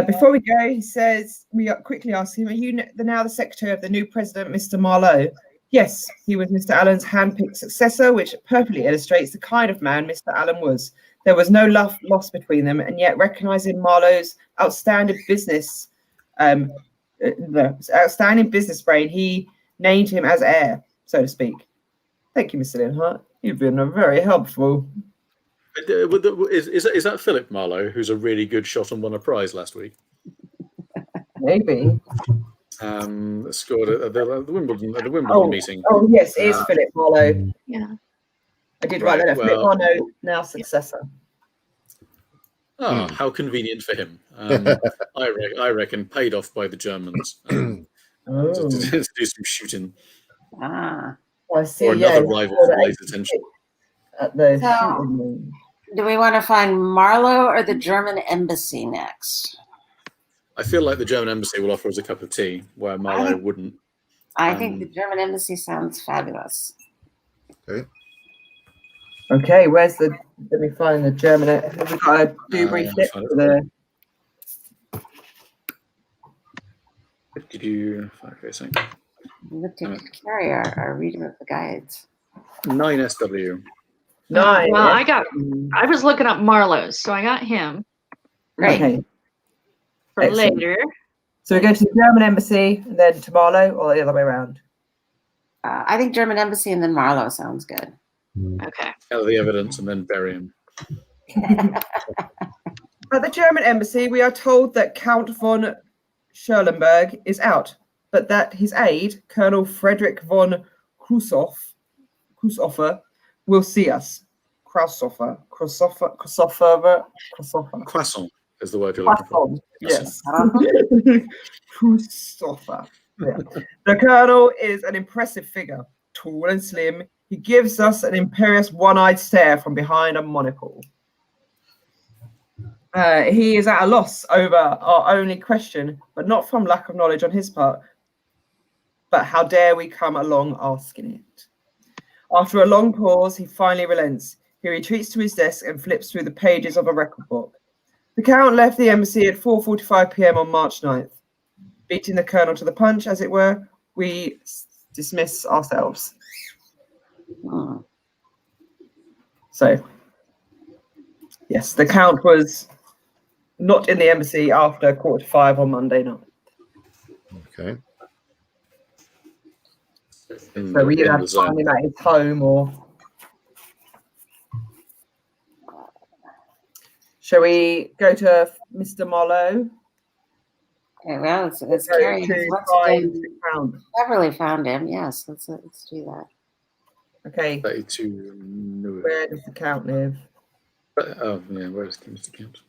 Before we go, he says, we quickly ask him, are you now the secretary of the new president, Mr. Marlowe? Yes, he was Mr. Allen's hand-picked successor, which perfectly illustrates the kind of man Mr. Allen was. There was no love lost between them, and yet recognizing Marlowe's outstanding business brain, he named him as heir, so to speak. Thank you, Mr. Linhart. You've been very helpful. Is that Philip Marlowe, who's a really good shot and won a prize last week? Maybe. Scored at the Wimbledon meeting. Oh yes, it is Philip Marlowe. Yeah. I did write that. Philip Marlowe, now successor. How convenient for him. I reckon paid off by the Germans to do some shooting. I see. Or another rival for his attention. Do we want to find Marlowe or the German embassy next? I feel like the German embassy will offer us a cup of tea, where Marlowe wouldn't. I think the German embassy sounds fabulous. Okay, let me find the German. We've got a debrief it for the. We looked at Carrie, our reader of the guides. 9SW. 9. Well, I was looking up Marlowe's, so I got him. Great. Okay. For Excellent. later. So we go to the German embassy and then to Marlow, or the other way around? I think German embassy and then Marlow sounds good. Okay. Gather the evidence and then bury him. At the German embassy, we are told that Count von Scherlenberg is out, but that his aide, Colonel Frederick von Krusoffer, will see us. Krusoffer. Croissant is the word you're looking for. Yes. Krusoffer. Yeah. The colonel is an impressive figure, tall and slim. He gives us an imperious one-eyed stare from behind a monocle. He is at a loss over our only question, but not from lack of knowledge on his part. But how dare we come along asking it? After a long pause, he finally relents. He retreats to his desk and flips through the pages of a record book. The Count left the embassy at 4:45 p.m. on March 9th. Beating the colonel to the punch, as it were, we dismiss ourselves. So, yes, the Count was not in the embassy after 4:45 on Monday night. Okay. So we either have to find him at his home or... Shall we go to Mr. Marlowe? Okay, well, it's Carrie. Beverly found him. Yes, let's do that. Okay. 32. Where does the Count live? Oh, yeah, where is Mr. Count?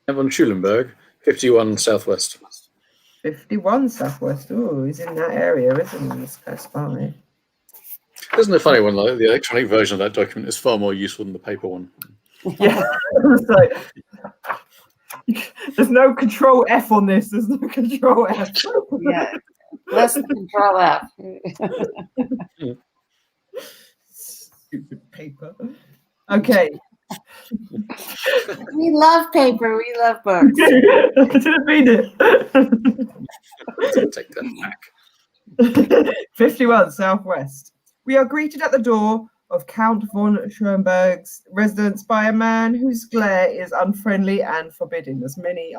Von Schulenberg, 51 Southwest. 51 Southwest. Oh, he's in that area, isn't he? This guy's fine. Isn't it funny when the electronic version of that document is far more useful than the paper one? Yeah. There's no control F on this. There's no control F. Yeah. Less control F. Stupid paper. Okay. We love paper. We love books. I didn't mean it. Take that back. 51 Southwest. We are greeted at the door of Count von Schoenberg's residence by a man whose glare is unfriendly and forbidding. There's many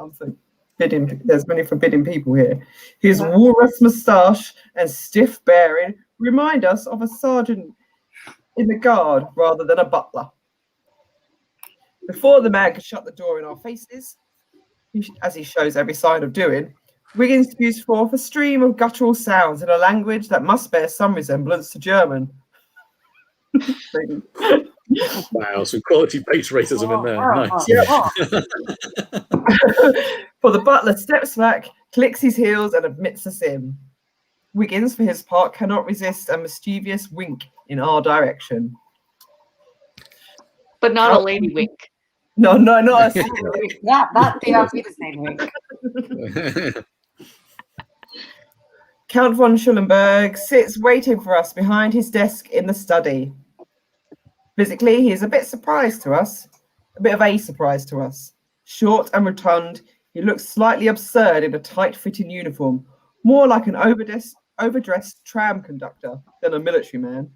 forbidding people here. His walrus moustache and stiff bearing remind us of a sergeant in the guard rather than a butler. Before the man could shut the door in our faces, as he shows every sign of doing, Wiggins spews forth a stream of guttural sounds in a language that must bear some resemblance to German. Wow, some quality base racism in there. Nice. For the butler steps back, clicks his heels, and admits a sin. Wiggins, for his part, cannot resist a mischievous wink in our direction. But not a lady wink. No, not a Yeah, not the Alfreda's name wink. Count von Schulenberg sits waiting for us behind his desk in the study. Physically, he is a bit of a surprise to us. Short and rotund, he looks slightly absurd in a tight-fitting uniform, more like an overdressed tram conductor than a military man.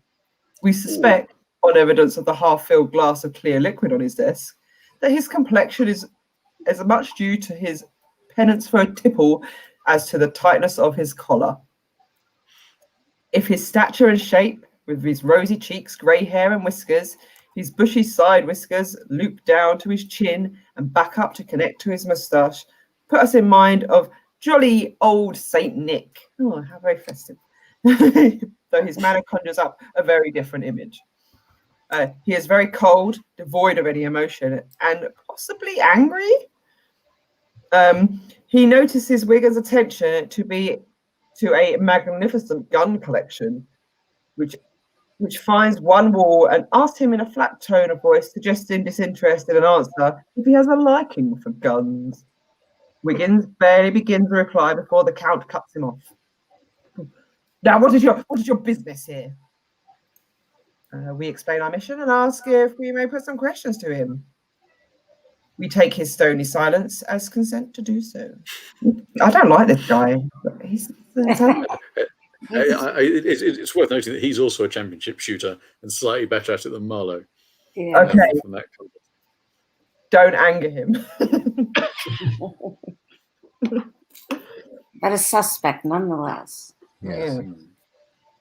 We suspect, on evidence of the half-filled glass of clear liquid on his desk, that his complexion is as much due to his penance for a tipple as to the tightness of his collar. If his stature and shape, with his rosy cheeks, grey hair and whiskers, his bushy side whiskers loop down to his chin and back up to connect to his moustache, put us in mind of jolly old Saint Nick. Oh, how very festive. Though his manner conjures up a very different image. He is very cold, devoid of any emotion, and possibly angry. He notices Wiggins' attention to a magnificent gun collection, which finds one wall and asks him in a flat tone of voice, suggesting disinterest in an answer, if he has a liking for guns. Wiggins barely begins to reply before the Count cuts him off. Now, what is your business here? We explain our mission and ask if we may put some questions to him. We take his stony silence as consent to do so. I don't like this guy. It's worth noting that he's also a championship shooter and slightly better at it than Marlowe. Yeah. Okay. From that context. Don't anger him. But a suspect nonetheless. Yes. Yeah.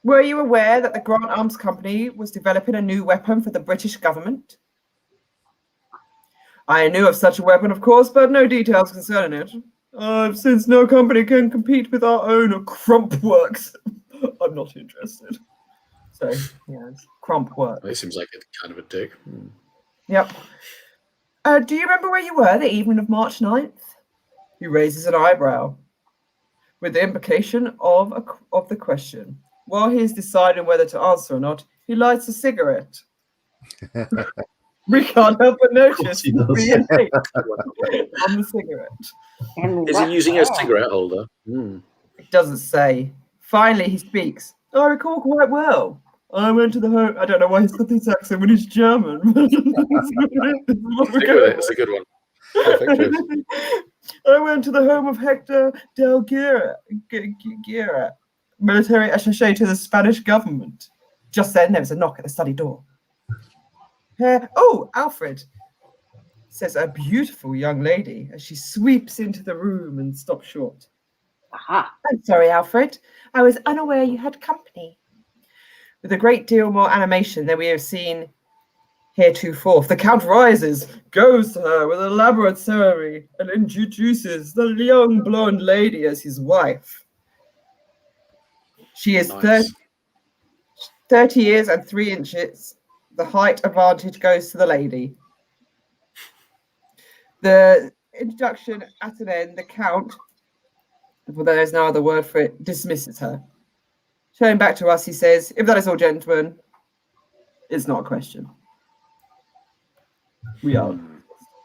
Were you aware that the Grant Arms Company was developing a new weapon for the British government? I knew of such a weapon, of course, but no details concerning it. Since no company can compete with our own Crump Works, I'm not interested. So, yeah, it's Crump Works. It seems like it's kind of a dick. Yep. Do you remember where you were the evening of March 9th? He raises an eyebrow, with the implication of the question. While he is deciding whether to answer or not, he lights a cigarette. We can't help but notice he does. the intake on the cigarette. And Is what- he using a cigarette holder? It doesn't say. Finally, he speaks. I recall quite well. I went to the home. I don't know why he's got this accent when he's German. Stick with it. It's a good one. Perfect choice. I went to the home of Hector del Guerra, military attaché to the Spanish government. Just then, there was a knock at the study door. Oh, Alfred, says a beautiful young lady as she sweeps into the room and stops short. Aha. I'm sorry, Alfred. I was unaware you had company. With a great deal more animation than we have seen heretofore, the Count rises, goes to her with elaborate ceremony, and introduces the young blonde lady as his wife. She is Nice. 30 years and 3 inches. The height advantage goes to the lady. The introduction at an end, the Count, well, there is no other word for it, dismisses her. Turning back to us, he says, if that is all, gentlemen, it's not a question. We are.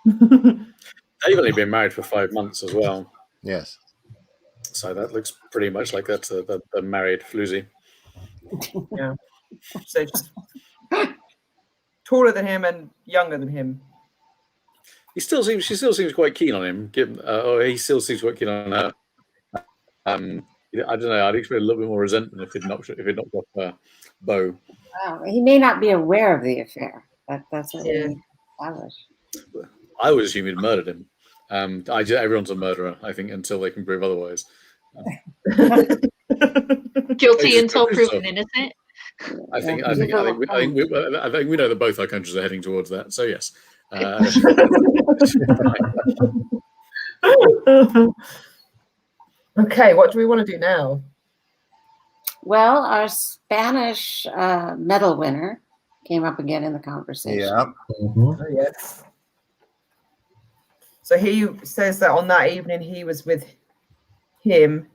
They've only been married for 5 months as well. Yes. So that looks pretty much like that's the married floozy. Yeah. So just taller than him and younger than him. She still seems quite keen on him. Or he still seems quite keen on her. I don't know. I'd expect a little bit more resentment if he'd knocked off Bo. Wow. He may not be aware of the affair. That's what we established. I would assume he'd murdered him. Everyone's a murderer, I think, until they can prove otherwise. Guilty until proven innocent. I think we know that both our countries are heading towards that. So yes. Okay, what do we want to do now? Well, our Spanish medal winner came up again in the conversation. Yeah. Oh, yes. So he says that on that evening he was with him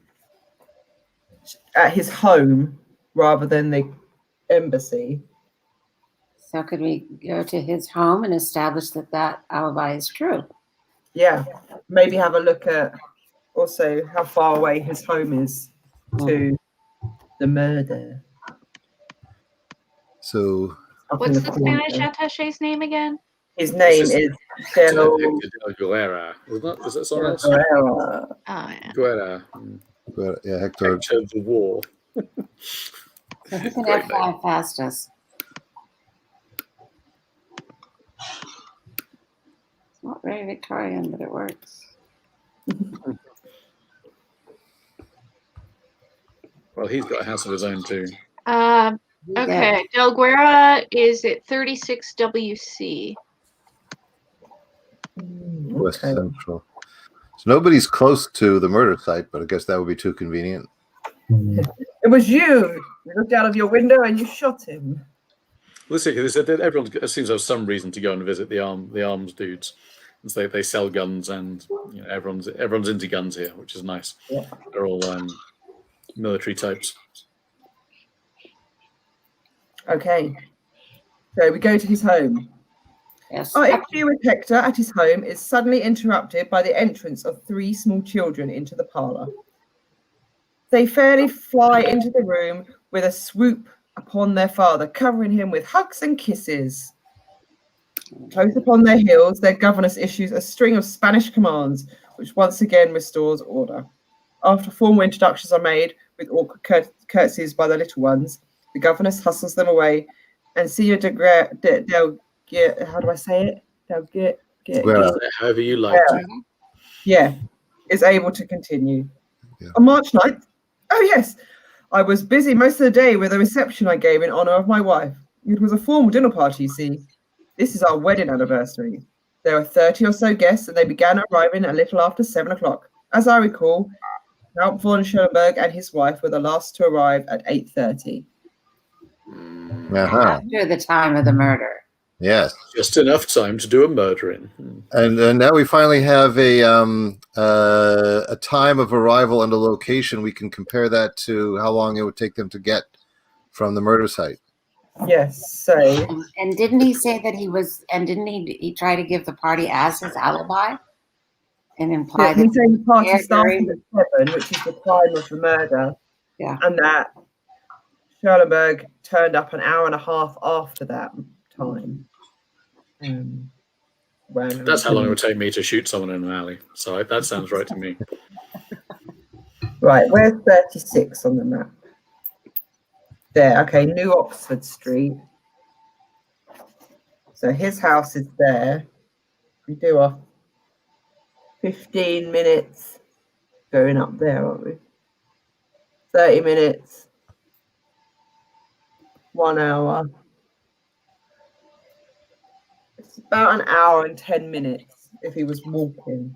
at his home rather than the embassy. So could we go to his home and establish that alibi is true? Yeah, maybe have a look at also how far away his home is to the murder. So What's the Spanish attaché's name again? His name is Sherlock Guerra. Is that someone else? Holmes. Oh, yeah. Guerra. yeah, Hector. Hector the War. So who can Great F5 fastest? It's not very Victorian, but it works. Well, he's got a house of his own too. Okay. Del Guerra is at 36 WC. West Central. So nobody's close to the murder site, but I guess that would be too convenient. It was you. You looked out of your window and you shot him. Listen, everyone seems to have some reason to go and visit the arms dudes. And so they sell guns, and everyone's into guns here, which is nice. Yeah. They're all military types. Okay. So we go to his home. Yes. Our interview with Hector at his home is suddenly interrupted by the entrance of 3 small children into the parlor. They fairly fly into the room with a swoop upon their father, covering him with hugs and kisses. Close upon their heels, their governess issues a string of Spanish commands, which once again restores order. After formal introductions are made with awkward curtsies by the little ones, the governess hustles them away, and Senor del how do I say it? However you like to. Yeah, is able to continue. Yeah. On March 9th, oh yes, I was busy most of the day with a reception I gave in honour of my wife. It was a formal dinner party, you see. This is our wedding anniversary. There were 30 or so guests, and they began arriving a little after 7 o'clock. As I recall, Count von Schellenberg and his wife were the last to arrive at 8:30. After the time of the murder. Yes. Just enough time to do a murdering. And now we finally have a time of arrival and a location. We can compare that to how long it would take them to get from the murder site. Yes, so... And didn't he say that he was, and didn't he try to give the party as his alibi? And imply Yeah, that he's saying the party they're started at 7, which is the time of the murder. Yeah. And that Schellenberg turned up an hour and a half after that time. That's how long it would take me to shoot someone in an alley. So that sounds right to me. Right, where's 36 on the map? There, okay, New Oxford Street. So his house is there. We do a 15 minutes going up there, aren't we? 30 minutes. 1 hour. It's about an hour and 10 minutes if he was walking.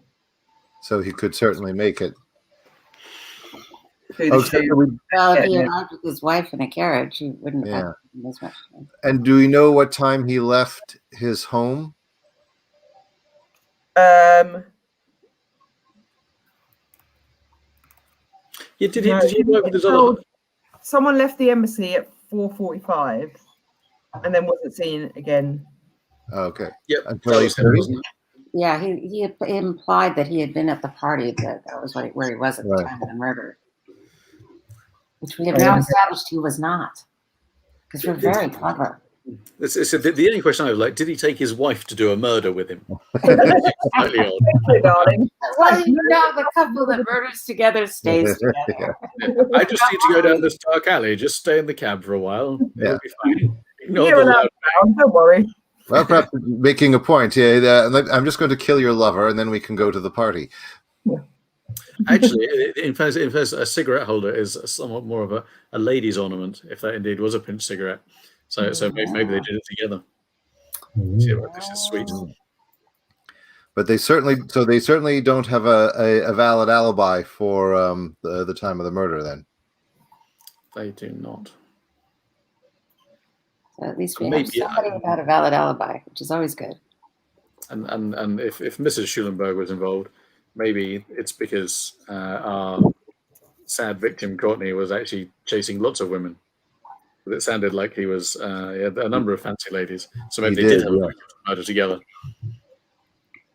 So he could certainly make it. Through the except shoot. that we- well, if he Yeah. arrived with his wife in a carriage, he wouldn't have Yeah. had as much time. And do we know what time he left his home? Yeah, did No, he work with his other? told- Someone left the embassy at 4:45 and then wasn't seen again. Oh, okay. Yep. Until Kelly said, 30? wasn't it? Yeah, he implied that he had been at the party. That was where he was at the Right. time of the murder. Which we have now established he was not. Because we're very clever. It's the only question I have, like, did he take his wife to do a murder with him? Slightly odd. Hey, darling. Well, you know, the couple that murders together stays together. I just need to go down this dark alley. Just stay in the cab for a while. Yeah. It'll be fine. Ignore You're the allowed loud. down, don't worry. Well, perhaps making a point. Yeah, I'm just going to kill your lover, and then we can go to the party. Actually, in fact, a cigarette holder is somewhat more of a lady's ornament, if that indeed was a pinch cigarette. So maybe they did it together. See, this is sweet. But they certainly don't have a valid alibi for the time of the murder. Then They do not. So at least we Maybe, have somebody without a valid alibi, which is always good. And if Mrs. Schulenberg was involved, maybe it's because our sad victim Courtney was actually chasing lots of women. It sounded like he was he had a number of fancy ladies, so maybe they did have a murder together.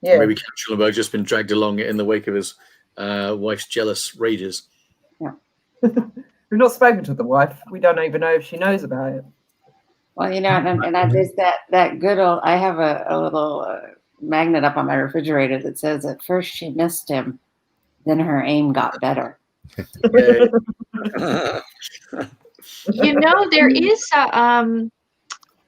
Yeah. Maybe Count Schulenberg just been dragged along in the wake of his wife's jealous rages. We've not spoken to the wife. We don't even know if she knows about it. Well, you know, and there's that good old. I have a little magnet up on my refrigerator that says, "At first she missed him, then her aim got better." You know, there is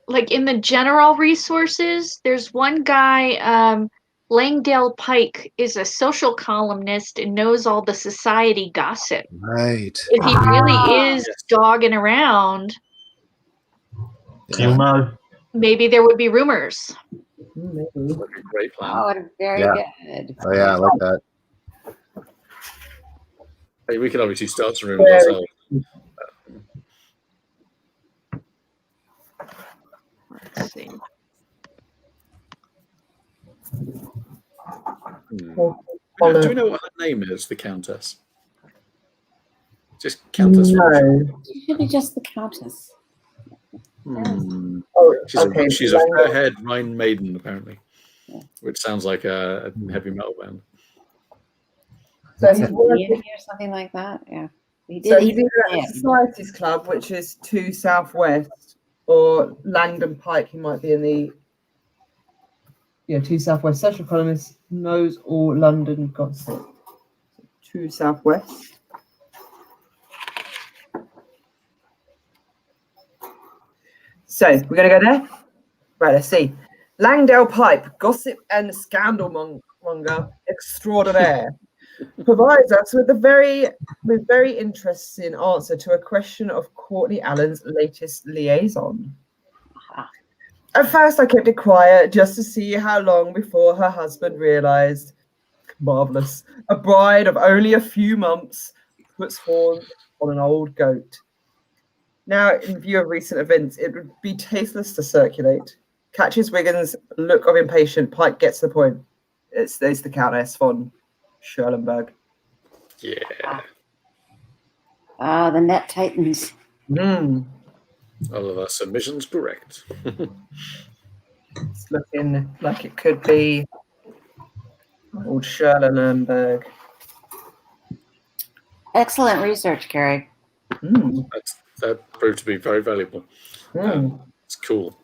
like in the general resources, there's one guy, Langdale Pike is a social columnist and knows all the society gossip. right. If he really is dogging around, You'll know. maybe there would be rumors. Maybe. Like a great plan. Oh, very good. Oh yeah, I like that. Hey, we can obviously start some rumors ourselves. Let's see. Do we know what her name is, the Countess? Just Countess. No. She should be just the Countess. Oh, She's a fair-haired Rhine maiden, apparently, which sounds like a heavy metal band. So he's working. Or something like that. Yeah. So he's either at the Societies Club, which is 2 Southwest, or Langdon Pike. He might be in the 2 Southwest. Social columnist knows all London gossip. 2 Southwest. So we're gonna go there. Right. Let's see. Langdale Pipe, gossip and scandal monger extraordinaire, provides us with very interesting answer to a question of Courtney Allen's latest liaison. At first, I kept it quiet just to see how long before her husband realized. Marvelous. A bride of only a few months puts horns on an old goat. Now, in view of recent events, it would be tasteless to circulate. Catches Wiggins' look of impatient. Pike gets the point. It's the Countess von Scherlenberg. Yeah. The Net Titans. All of our submissions correct. It's looking like it could be old Scherlenberg. Excellent research, Carrie. That proved to be very valuable. It's cool.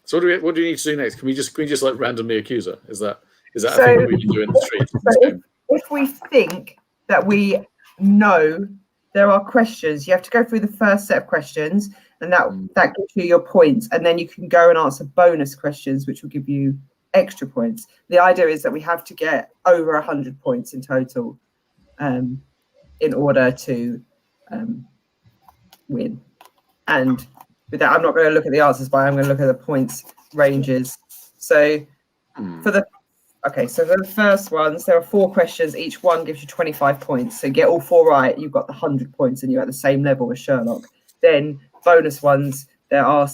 So what do we need to do next? Can we just like randomly accuse her? Is that a thing that we can do in the street? So if we think that we know there are questions, you have to go through the first set of questions, and that gives you your points, and then you can go and answer bonus questions, which will give you extra points. The idea is that we have to get over 100 points in total in order to win. And with that, I'm not going to look at the answers, but I'm going to look at the points ranges. So for the first ones, there are 4 questions. Each one gives you 25 points. So get all 4 right, you've got the 100 points, and you're at the same level as Sherlock. Then bonus ones, there are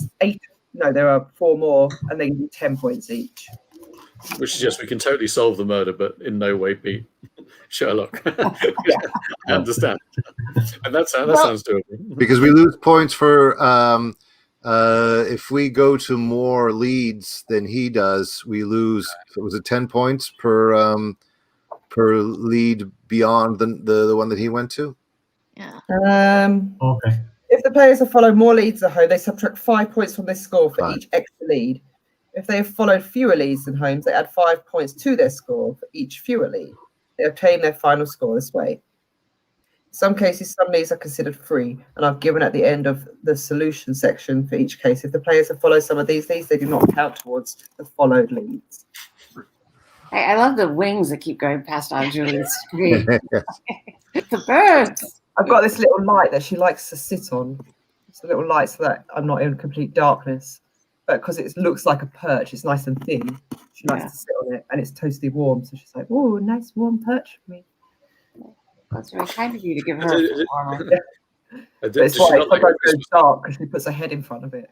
4 more, and they give you 10 points each. Which suggests we can totally solve the murder, but in no way beat Sherlock. I understand. And that sounds doable. Because we lose points for if we go to more leads than he does, we lose. Was it 10 points per lead beyond the one that he went to? Yeah. Okay. If the players have followed more leads than home, they subtract 5 points from their score for each extra lead. If they have followed fewer leads than homes, they add 5 points to their score for each fewer lead. They obtain their final score this way. In some cases, some leads are considered free, and I've given at the end of the solution section for each case. If the players have followed some of these leads, they do not count towards the followed leads. I love the wings that keep going past Anjuli's screen. The birds. I've got this little light that she likes to sit on. It's a little light so that I'm not in complete darkness. But because it looks like a perch, it's nice and thin. She likes to sit on it, and it's toasty warm. So she's like, "Oh, nice warm perch for me." That's very kind of you to give her a warmer. But it's why it goes dark, because she puts her head in front of it.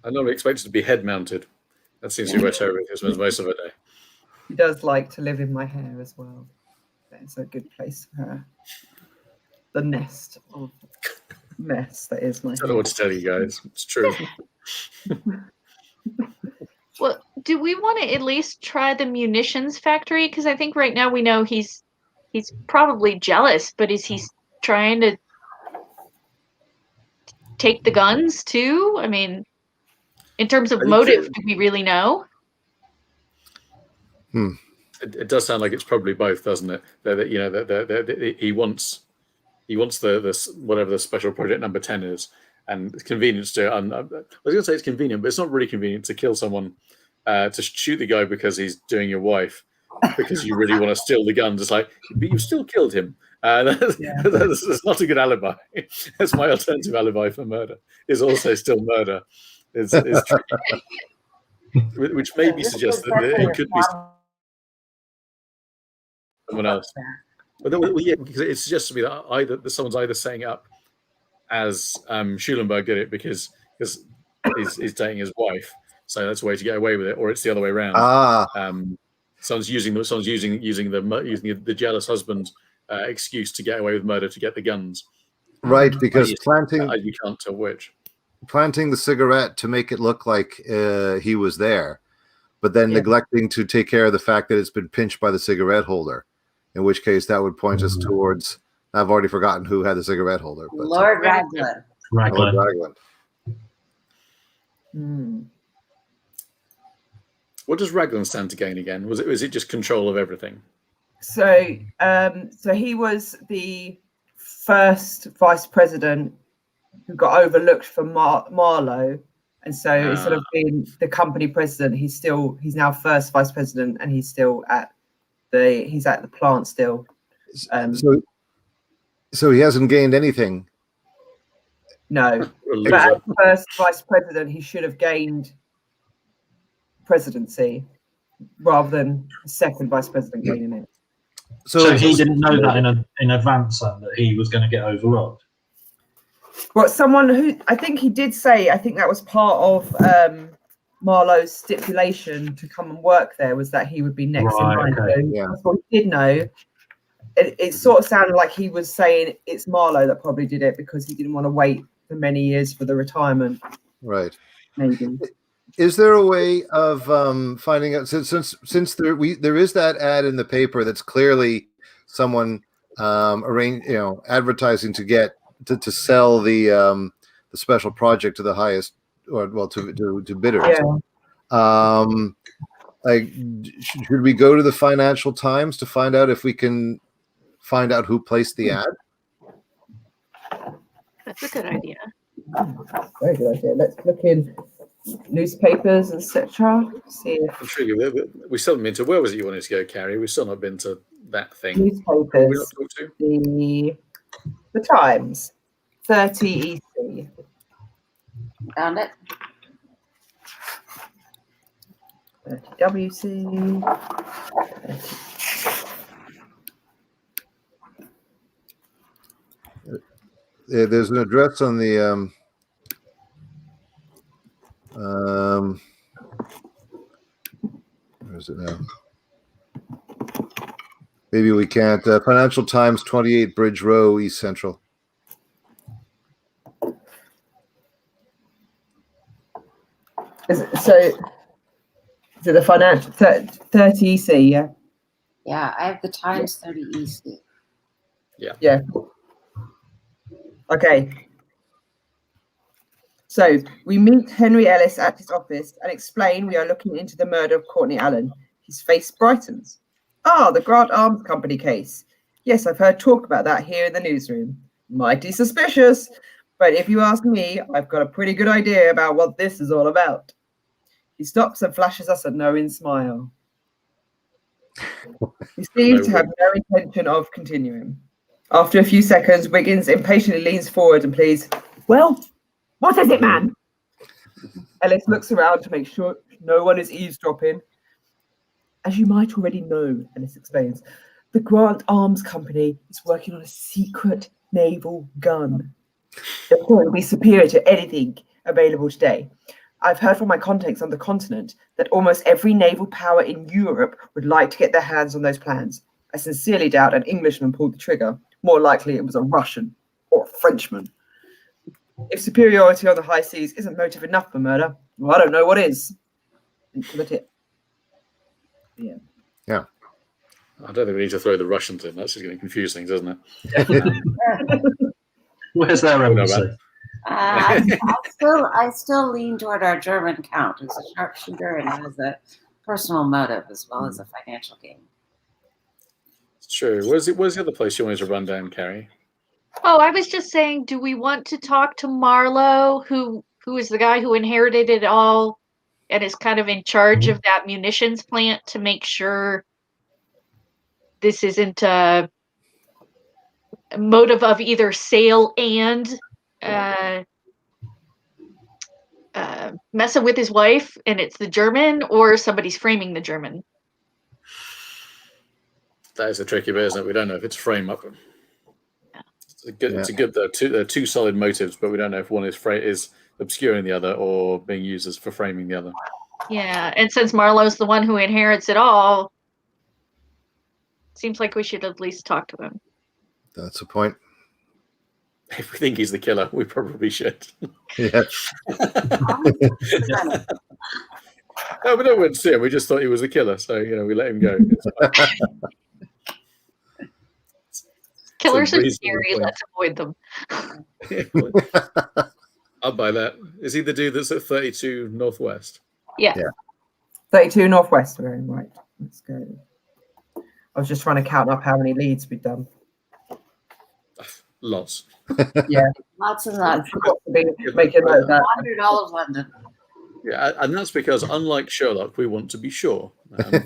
I normally expect it to be head mounted. That seems to be where Terry spends most of her day. She does like to live in my hair as well. It's a good place for her. The nest of mess that is my hair. I don't know what to tell you guys. It's true. Well, do we want to at least try the munitions factory? Because I think right now we know he's probably jealous, but is he trying to take the guns too? I mean, in terms of motive, do we really know? It does sound like it's probably both, doesn't it? That he wants the whatever the special project number 10 is. And it's convenient to. I was going to say it's convenient, but it's not really convenient to kill someone, to shoot the guy because he's doing your wife, because you really want to steal the guns. It's like, but you've still killed him. That's not a good alibi. That's my alternative alibi for murder. Is also still murder. Is which maybe suggests that it could be someone else. But because it suggests to me that someone's either setting up as Schulenberg did it because he's dating his wife, so that's a way to get away with it, or it's the other way around. Someone's using the jealous husband excuse to get away with murder to get the guns. Right, because you can't tell which. Planting the cigarette to make it look like he was there, but then neglecting to take care of the fact that it's been pinched by the cigarette holder. In which case, that would point us towards. I've already forgotten who had the cigarette holder. But Lord Raglan. Lord Raglan. What does Raglan stand to gain again? Was it just control of everything? So he was the first vice president who got overlooked for Marlowe, And so instead of being the company president, he's now first vice president, and he's at the plant still. So he hasn't gained anything. No, but as first vice president, he should have gained presidency rather than second vice president gaining it. So he didn't know that in advance that he was going to get overlooked. Well, someone who I think he did say, I think that was part of Marlowe's stipulation to come and work there, was that he would be next in line. Okay. So that's what he did know. It sort of sounded like he was saying it's Marlowe that probably did it because he didn't want to wait for many years for the retirement. Right. Maybe. Is there a way of finding out, since there is that ad in the paper that's clearly someone advertising to sell the special project to the highest, to bidders. Yeah. Should we go to the Financial Times to find out if we can find out who placed the ad? That's a good idea. Very good idea. Let's look in newspapers, etc. See if we still haven't been to, where was it you wanted to go, Carrie? We've still not been to that thing. Newspapers. The Times, 30 EC. Found it. 30 WC. 30. There's an address on the where is it now? Maybe we can't. Financial Times, 28 Bridge Row, East Central. Is it the Financial 30 EC? Yeah. Yeah, I have the Times 30 EC. Yeah. Okay. So we meet Henry Ellis at his office and explain we are looking into the murder of Courtney Allen. His face brightens. Ah, the Grant Arms Company case. Yes, I've heard talk about that here in the newsroom. Mighty suspicious. But if you ask me, I've got a pretty good idea about what this is all about. He stops and flashes us a knowing smile. He seems to have no intention of continuing. After a few seconds, Wiggins impatiently leans forward and pleads, "Well, what is it, man?" Ellis looks around to make sure no one is eavesdropping. As you might already know, Ellis explains, the Grant Arms Company is working on a secret naval gun. The point will be superior to anything available today. I've heard from my contacts on the continent that almost every naval power in Europe would like to get their hands on those plans. I sincerely doubt an Englishman pulled the trigger. More likely it was a Russian or a Frenchman. If superiority on the high seas isn't motive enough for murder, well, I don't know what is. Yeah. Yeah. I don't think we need to throw the Russians in. That's just going to confuse things, doesn't it? Where's that embassy? I still lean toward our German count, who's a sharpshooter and has a personal motive as well as a financial gain. It's true. Where's the other place you wanted to run down, Carrie? Oh, I was just saying, do we want to talk to Marlowe, who is the guy who inherited it all and is kind of in charge of that munitions plant, to make sure this isn't a motive of either sale and messing with his wife, and it's the German, or somebody's framing the German? That is the tricky bit, isn't it? We don't know if it's frame up. It's a good. There are two solid motives, but we don't know if one is obscuring the other or being used as for framing the other. Yeah, and since Marlowe's the one who inherits it all, seems like we should at least talk to him. That's a point. If we think he's the killer, we probably should. Yeah. No, we don't want to see him. We just thought he was the killer, so we let him go. Killers are scary. Let's avoid them. I'll buy that. Is he the dude that's at 32 Northwest? Yeah. 32 Northwest. We're in, right. Let's go. I was just trying to count up how many leads we've done. Lots. Yeah. Lots and lots. Making note of that. Wandered all of London. Yeah, and that's because, unlike Sherlock, we want to be sure, rather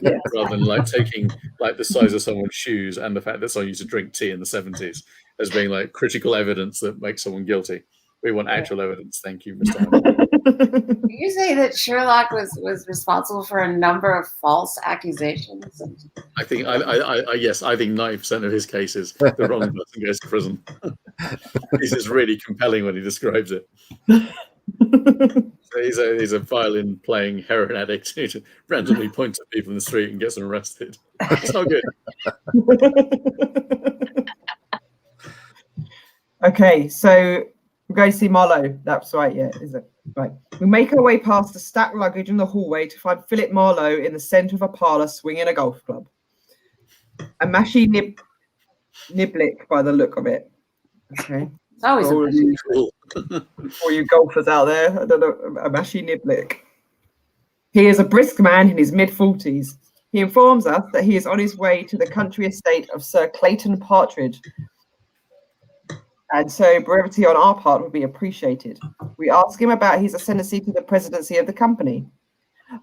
than like taking like the size of someone's shoes and the fact that someone used to drink tea in the 70s as being like critical evidence that makes someone guilty. We want actual evidence. Thank you, Mr. Hammond. You say that Sherlock was responsible for a number of false accusations. I think, yes, I think 90% of his cases, the wrong person goes to prison. This is really compelling when he describes it. So he's a violin playing heroin addict who randomly points at people in the street and gets them arrested. It's not good. Okay, so we're going to see Marlowe. That's right, yeah, is it? Right. We make our way past the stacked luggage in the hallway to find Philip Marlowe in the centre of a parlour swinging a golf club. A mashy niblick by the look of it. Okay. It's always Cool. For you golfers out there, I don't know, a mashy niblick. He is a brisk man in his mid-40s. He informs us that he is on his way to the country estate of Sir Clayton Partridge. And so brevity on our part would be appreciated. We ask him about his ascendancy to the presidency of the company.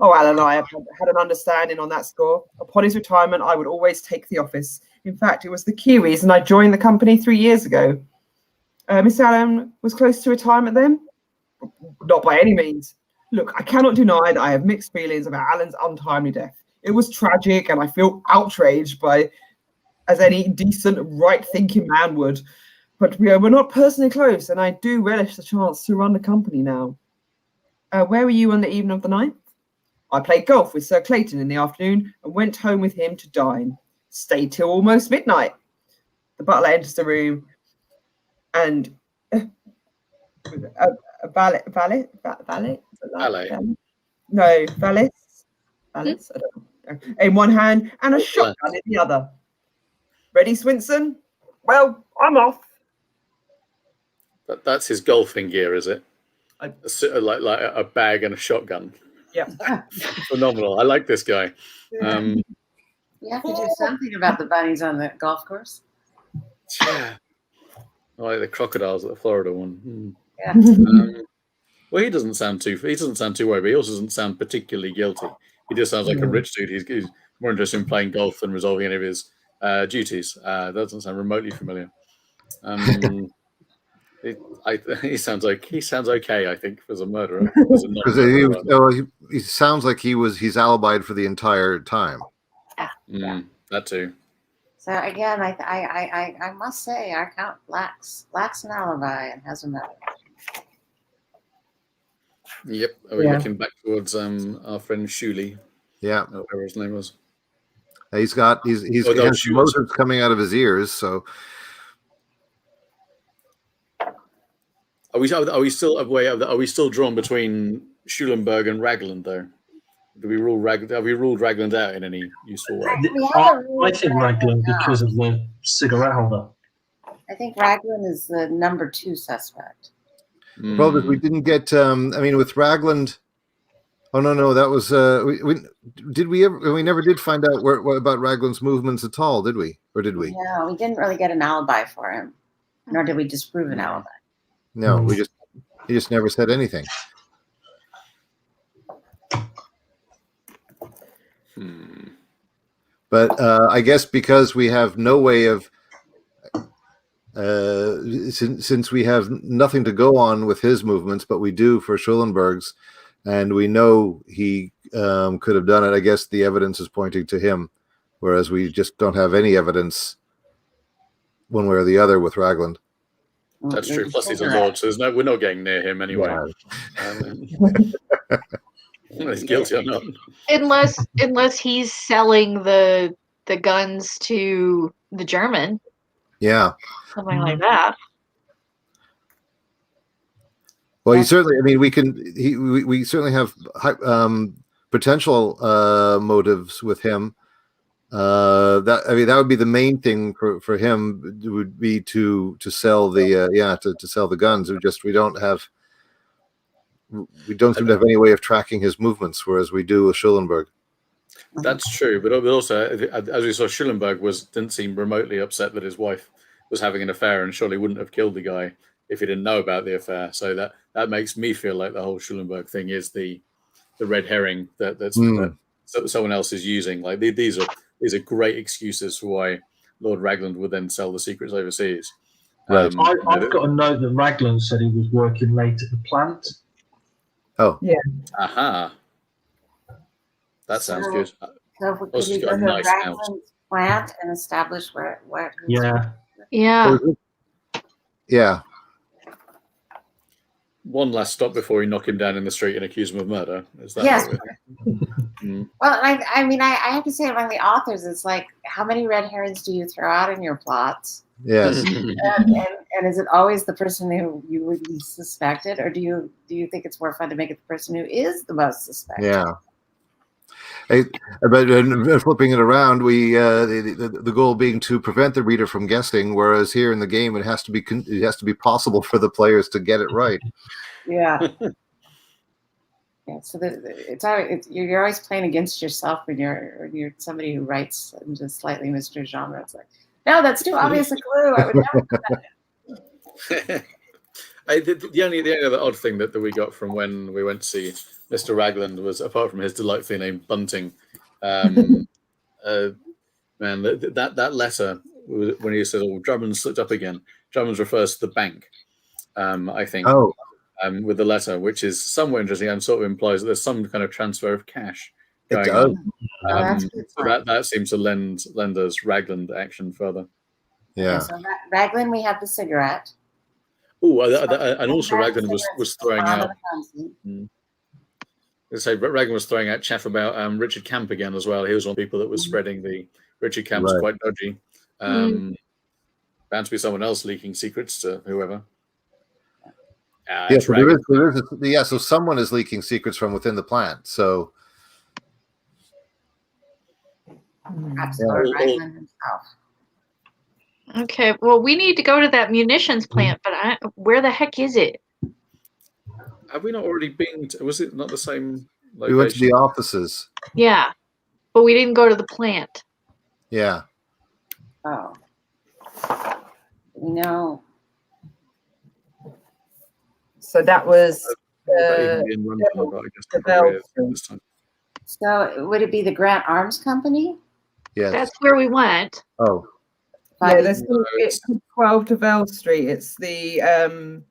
Oh, Alan and I have had an understanding on that score. Upon his retirement, I would always take the office. In fact, it was the key reason I joined the company 3 years ago. Mr. Allen was close to retirement then? Not by any means. Look, I cannot deny that I have mixed feelings about Alan's untimely death. It was tragic, and I feel outraged by, as any decent, right-thinking man would. But we're not personally close, and I do relish the chance to run the company now. Where were you on the evening of the 9th? I played golf with Sir Clayton in the afternoon and went home with him to dine. Stayed till almost midnight. The butler enters the room, and a valet? No, valet. I don't know. In one hand and a shotgun in the other. Ready, Swinson? Well, I'm off. That's his golfing gear, is it? Like a bag and a shotgun. Yeah. Phenomenal. I like this guy. You have to do something about the bunnies on the golf course. Yeah. I like the crocodiles at the Florida one. Yeah. Well, he doesn't sound too worried, but he also doesn't sound particularly guilty. He just sounds like a rich dude. He's more interested in playing golf than resolving any of his duties. That doesn't sound remotely familiar. He sounds okay, I think, as a murderer. Because he sounds like he's alibied for the entire time. That too. So again, I must say our count lacks an alibi and has a motive. Yep. Are we looking back towards our friend Shuley? Yeah. Whatever his name was. He has motives coming out of his ears, so. Are we still drawn between Schulenburg and Ragland though? Have we ruled Ragland out in any useful way? I think Ragland because of the cigarette holder. I think Ragland is the number 2 suspect. The problem is we didn't get. With Ragland. Oh no, that was. We never did find out what about Ragland's movements at all, did we? Or did we? No, we didn't really get an alibi for him, nor did we disprove an alibi. No, he just never said anything. But I guess because we have no way of, since we have nothing to go on with his movements, but we do for Schulenburg's, and we know he could have done it. I guess the evidence is pointing to him, whereas we just don't have any evidence one way or the other with Ragland. That's true. Plus, he's a lord, so we're not getting near him anyway. He's guilty or not. Unless he's selling the guns to the German. Yeah. Something like that. Well, he certainly. I mean, we certainly have potential motives with him. That would be the main thing for him. Would be to sell the to sell the guns. We don't seem to have any way of tracking his movements, whereas we do with Schulenburg. That's true, but also, as we saw, Schulenburg didn't seem remotely upset that his wife was having an affair, and surely wouldn't have killed the guy if he didn't know about the affair. So that makes me feel like the whole Schulenburg thing is the the red herring that someone else is using. Like these are great excuses for why Lord Ragland would then sell the secrets overseas. Right. I've got a note that Ragland said he was working late at the plant. Oh, Yeah. Aha. That sounds good. So could Also, we got go a to nice house. Ragland's plant and establish where Yeah. Yeah. yeah. One last stop before we knock him down in the street and accuse him of murder. Is that Yes. what we're Well, I mean, I have to say, among the authors, it's like, how many red herrings do you throw out in your plots? Yes. And is it always the person who you would be suspected, or do you think it's more fun to make it the person who is the most suspected? Yeah. But flipping it around, we the goal being to prevent the reader from guessing, whereas here in the game it has to be possible for the players to get it right. Yeah. Yeah. So you're always playing against yourself when you're somebody who writes in just slightly mystery genre. It's like, no, that's too obvious a clue. I would never put that in. the only other odd thing that we got from when we went to see Mr. Ragland was, apart from his delightfully named Bunting, man, that letter when he said, "Oh, Drummond slipped up again." Drummond refers to the bank, I think. Oh, with the letter, which is somewhat interesting and sort of implies that there's some kind of transfer of cash it going does. on. That's good. So that seems to lend us Ragland action further. Yeah. So Ragland, we have the cigarette. Oh, and also Ragland was throwing out. Ragland was throwing out chaff about Richard Camp again as well. He was one of the people that was spreading the Richard Camp's quite dodgy. Bound to be someone else leaking secrets to whoever. Yeah, so someone is leaking secrets from within the plant. So Absolutely, Ragland himself. Okay. Well, we need to go to that munitions plant, but where the heck is it? Have we not already been to, was it not the same location? we went to the offices. Yeah, but we didn't go to the plant. Yeah. Oh. No. So that was So would it be the Grant Arms Company? Yes. That's where we went. Oh. yeah, it's 12 Deville Street. It's the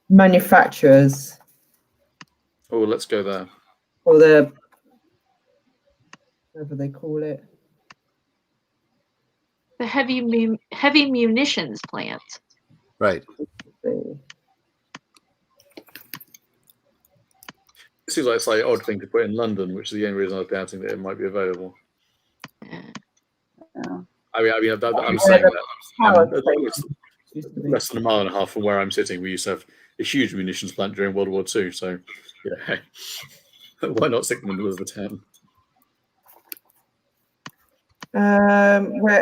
manufacturers. Oh, let's go there. Or the whatever they call it. The heavy munitions plant. Right. It seems like a slightly odd thing to put in London, which is the only reason I was doubting that it might be available. Yeah. I'm saying that less than a mile and a half from where I'm sitting, we used to have a huge munitions plant during World War II. So, yeah, why not stick them in the middle of the town?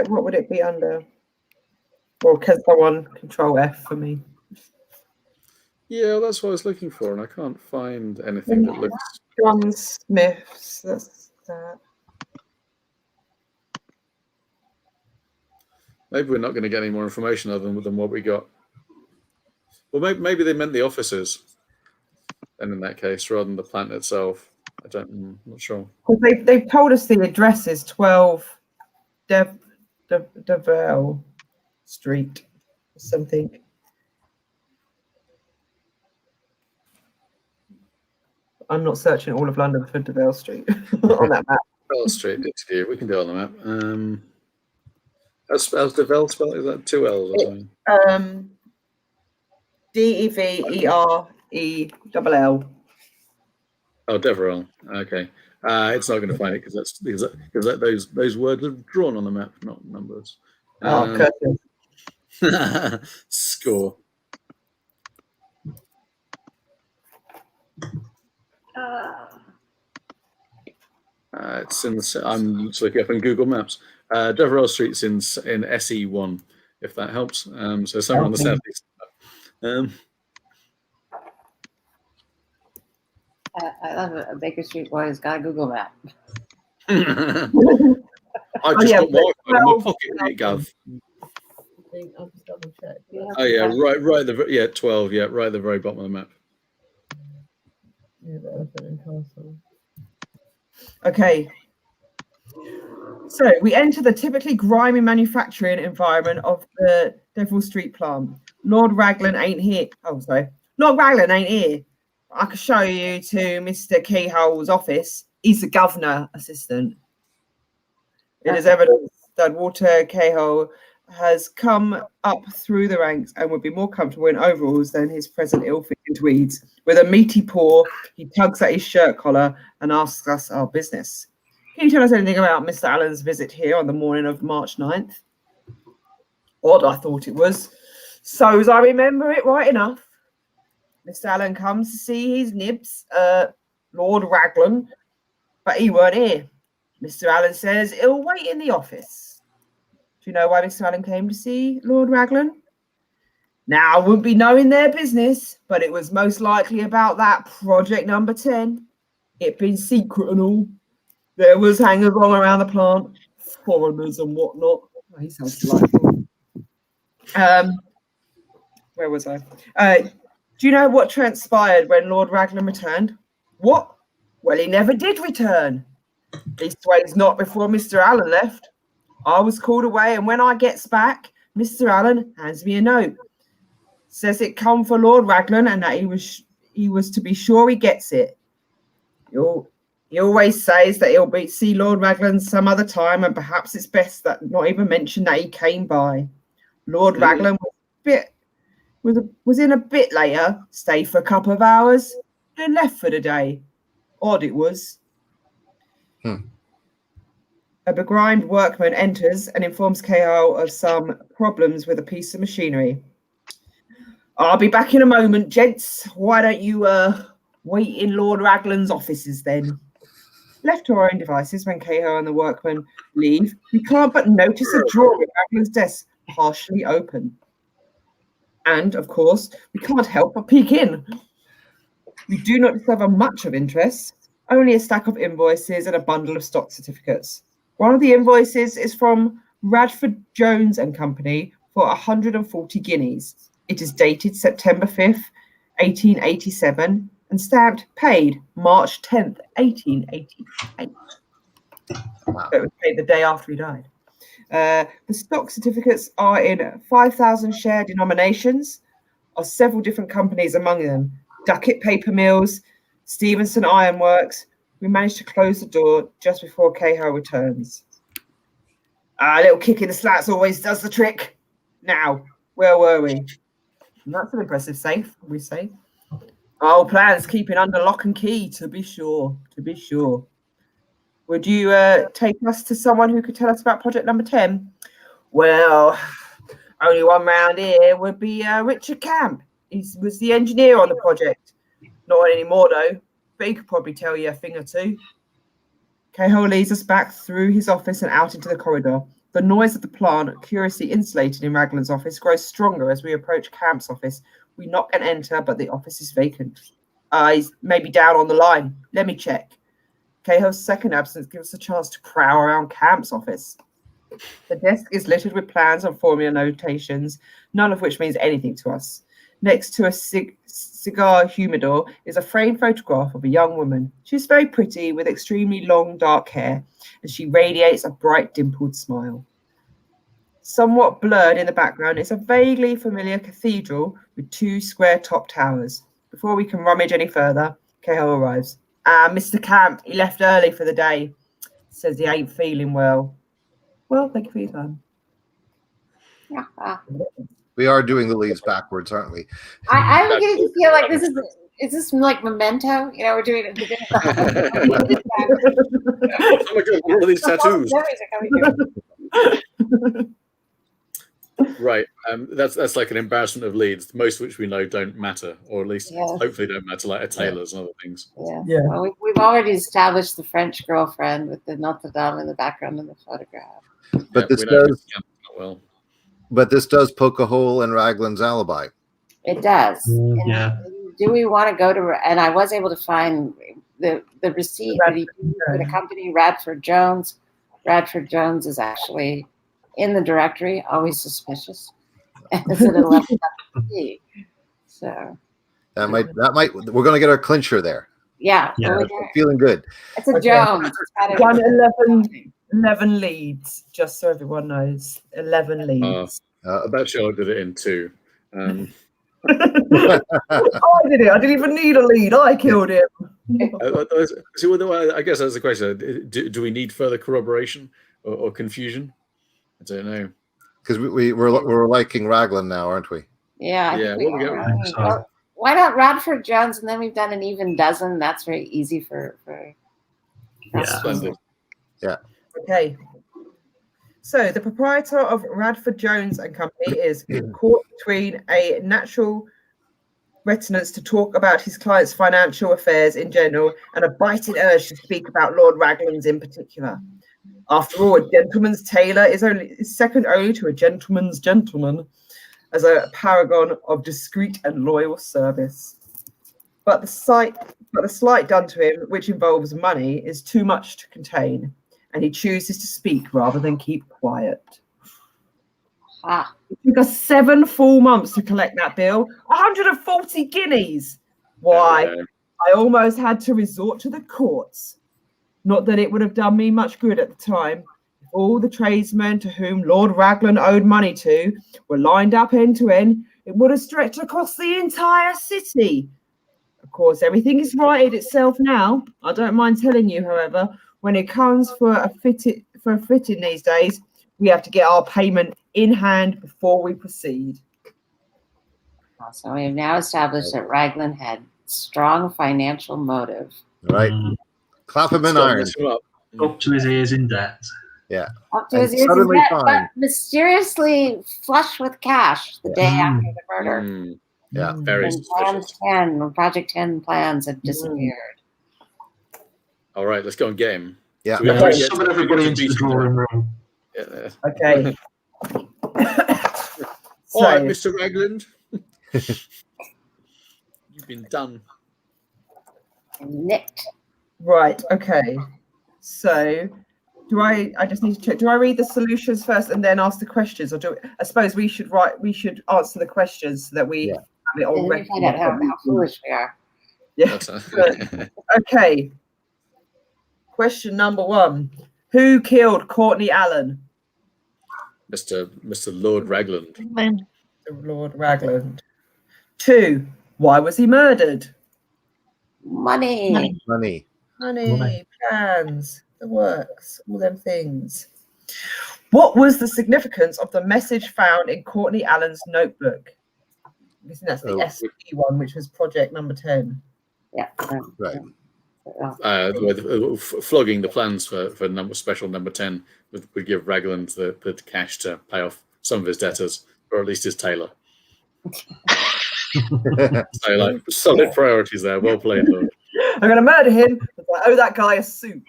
What would it be under? Well, because I want Control F for me. Yeah, that's what I was looking for, and I can't find anything that looks. Gunsmiths. That's that. Maybe we're not going to get any more information other than what we got. Well, maybe they meant the offices. And in that case, rather than the plant itself, I'm not sure. They've told us the address is 12 Deville Street or something. I'm not searching all of London for Deville Street on that map. Deville Street, we can do it on the map. How's Deville spelled? Is that 2 L's or something? Deverell. Oh, Deverell. Okay. It's not going to find it because those words are drawn on the map, not numbers. Score. It's in the. I'm just looking up in Google Maps. Deverell Street's in SE1, if that helps. So somewhere on the southeast. I love it. A Baker Street boy has got a Google map. I just got Wi-Fi in my pocket, Gov. I'll just double check. Oh yeah, right. 12. Yeah, right at the very bottom of the map. Okay. So we enter the typically grimy manufacturing environment of the Devil Street plant. Lord Raglan ain't here. Oh, sorry. Lord Raglan ain't here. I can show you to Mr. Keyhole's office. He's the governor assistant. It is evident that Walter Keyhole has come up through the ranks and would be more comfortable in overalls than his present ill-fitting tweeds. With a meaty paw, he tugs at his shirt collar and asks us our business. Can you tell us anything about Mr. Allen's visit here on the morning of March 9th? Odd, I thought it was. So as I remember it right enough, Mr. Allen comes to see his nibs, Lord Raglan, but he weren't here. Mr. Allen says he'll wait in the office. Do you know why Mr. Allen came to see Lord Raglan? Now, I wouldn't be knowing their business, but it was most likely about that project number 10. It been secret and all. There was hangers on around the plant, foreigners and whatnot. Oh, he sounds delightful. Where was I? Do you know what transpired when Lord Raglan returned? What? Well, he never did return. Leastways, not before Mr. Allen left. I was called away, and when I gets back, Mr. Allen hands me a note. Says it come for Lord Raglan and that he was to be sure he gets it. He always says that he'll see Lord Raglan some other time, and perhaps it's best that not even mention that he came by. Lord Raglan was in a bit later, stayed for a couple of hours, and left for the day. Odd it was. A begrimed workman enters and informs KO of some problems with a piece of machinery. I'll be back in a moment, gents. Why don't you wait in Lord Raglan's offices then? Left to our own devices when KO and the workman leave, we can't but notice a drawer at Raglan's desk partially open. And, of course, we can't help but peek in. We do not discover much of interest, only a stack of invoices and a bundle of stock certificates. One of the invoices is from Radford Jones and Company for 140 guineas. It is dated September 5th, 1887, and stamped paid March 10th, 1888. Wow. So it was paid the day after he died. The stock certificates are in 5,000 share denominations of several different companies, among them Duckett Paper Mills, Stevenson Iron Works. We managed to close the door just before Cahill returns. A little kick in the slats always does the trick. Now, where were we? And that's an impressive safe, we say. Our plans keeping under lock and key, to be sure, to be sure. Would you take us to someone who could tell us about project number 10? Well, only one round here would be Richard Camp. He was the engineer on the project. Not anymore, though, but he could probably tell you a thing or two. Cahill leads us back through his office and out into the corridor. The noise of the plant, curiously insulated in Raglan's office, grows stronger as we approach Camp's office. We knock and enter, but the office is vacant. He's maybe down on the line. Let me check. Cahill's second absence gives us a chance to prowl around Camp's office. The desk is littered with plans and formula notations, none of which means anything to us. Next to a cigar humidor is a framed photograph of a young woman. She's very pretty with extremely long dark hair, and she radiates a bright dimpled smile. Somewhat blurred in the background is a vaguely familiar cathedral with two square top towers. Before we can rummage any further, Cahill arrives. Mr. Camp, he left early for the day. Says he ain't feeling well. Well, thank you for your time. Yeah. We are doing the leads backwards, aren't we? I'm beginning to feel like is this like Memento? You know, we're doing it. Oh my God, what are these tattoos? Right. That's like an embarrassment of leads, most of which we know don't matter, or at least hopefully don't matter, like a tailor's and other things. Yeah. Well, we've already established the French girlfriend with the Notre Dame in the background in the photograph. But this does. Well. But this does poke a hole in Raglan's alibi. It does. Yeah. Do we want to go to? And I was able to find the receipt that he used for the company Radford Jones. Radford Jones is actually in the directory. Always suspicious. It's at 11. So that might. We're going to get our clincher there. Yeah. Yeah. Well, I'm feeling good. it's a Okay. Jones. It's gotta Done be- 11 leads, just so everyone knows. 11 leads. I bet Sherlock did it in 2. I did it. I didn't even need a lead. I killed him. So, well, I guess that's the question. Do we need further corroboration or confusion? I don't know. Because we're liking Raglan now, aren't we? Yeah. I Yeah, think what we got? well, why not Radford Jones, and then we've done an even dozen. That's very easy for Yeah. Splendid. Okay. So the proprietor of Radford Jones and Company is caught between a natural reticence to talk about his client's financial affairs in general and a biting urge to speak about Lord Raglan's in particular. After all, a gentleman's tailor is second only to a gentleman's gentleman as a paragon of discreet and loyal service. But the slight done to him, which involves money, is too much to contain, and he chooses to speak rather than keep quiet. It took us 7 full months to collect that bill, 140 guineas. Why? I almost had to resort to the courts. Not that it would have done me much good at the time. If all the tradesmen to whom Lord Raglan owed money to were lined up end to end, it would have stretched across the entire city. Of course, everything is righted itself now. I don't mind telling you, however, when it comes for a fitting these days, we have to get our payment in hand before we proceed. So we have now established that Raglan had strong financial motive. Right. Clap him in iron. Up to his ears in debt. Yeah. Up to his ears in debt, but mysteriously flush with cash the day after the murder. Yeah. Very and Project 10 plans have disappeared. All right, let's go and game. Yeah. Summon everybody into the drawing room. Yeah. Okay. All right, Mr. Raglan. You've been done. Nicked. Right, okay. So I just need to check. Do I read the solutions first and then ask the questions? Or I suppose we should answer the questions so that we have it on record. Find out how foolish we are. Yeah. Okay. Question number 1. Who killed Courtney Allen? Mr. Lord Raglan. Lord Raglan. 2. Why was he murdered? Money. Plans, the works, all them things. What was the significance of the message found in Courtney Allen's notebook? I guess that's the SP one, which was project number 10. Yeah. Right. Flogging the plans for special number 10 would give Raglan the cash to pay off some of his debtors, or at least his tailor. So, like, solid priorities there. Well played, Lord. I'm going to murder him. I owe that guy a suit.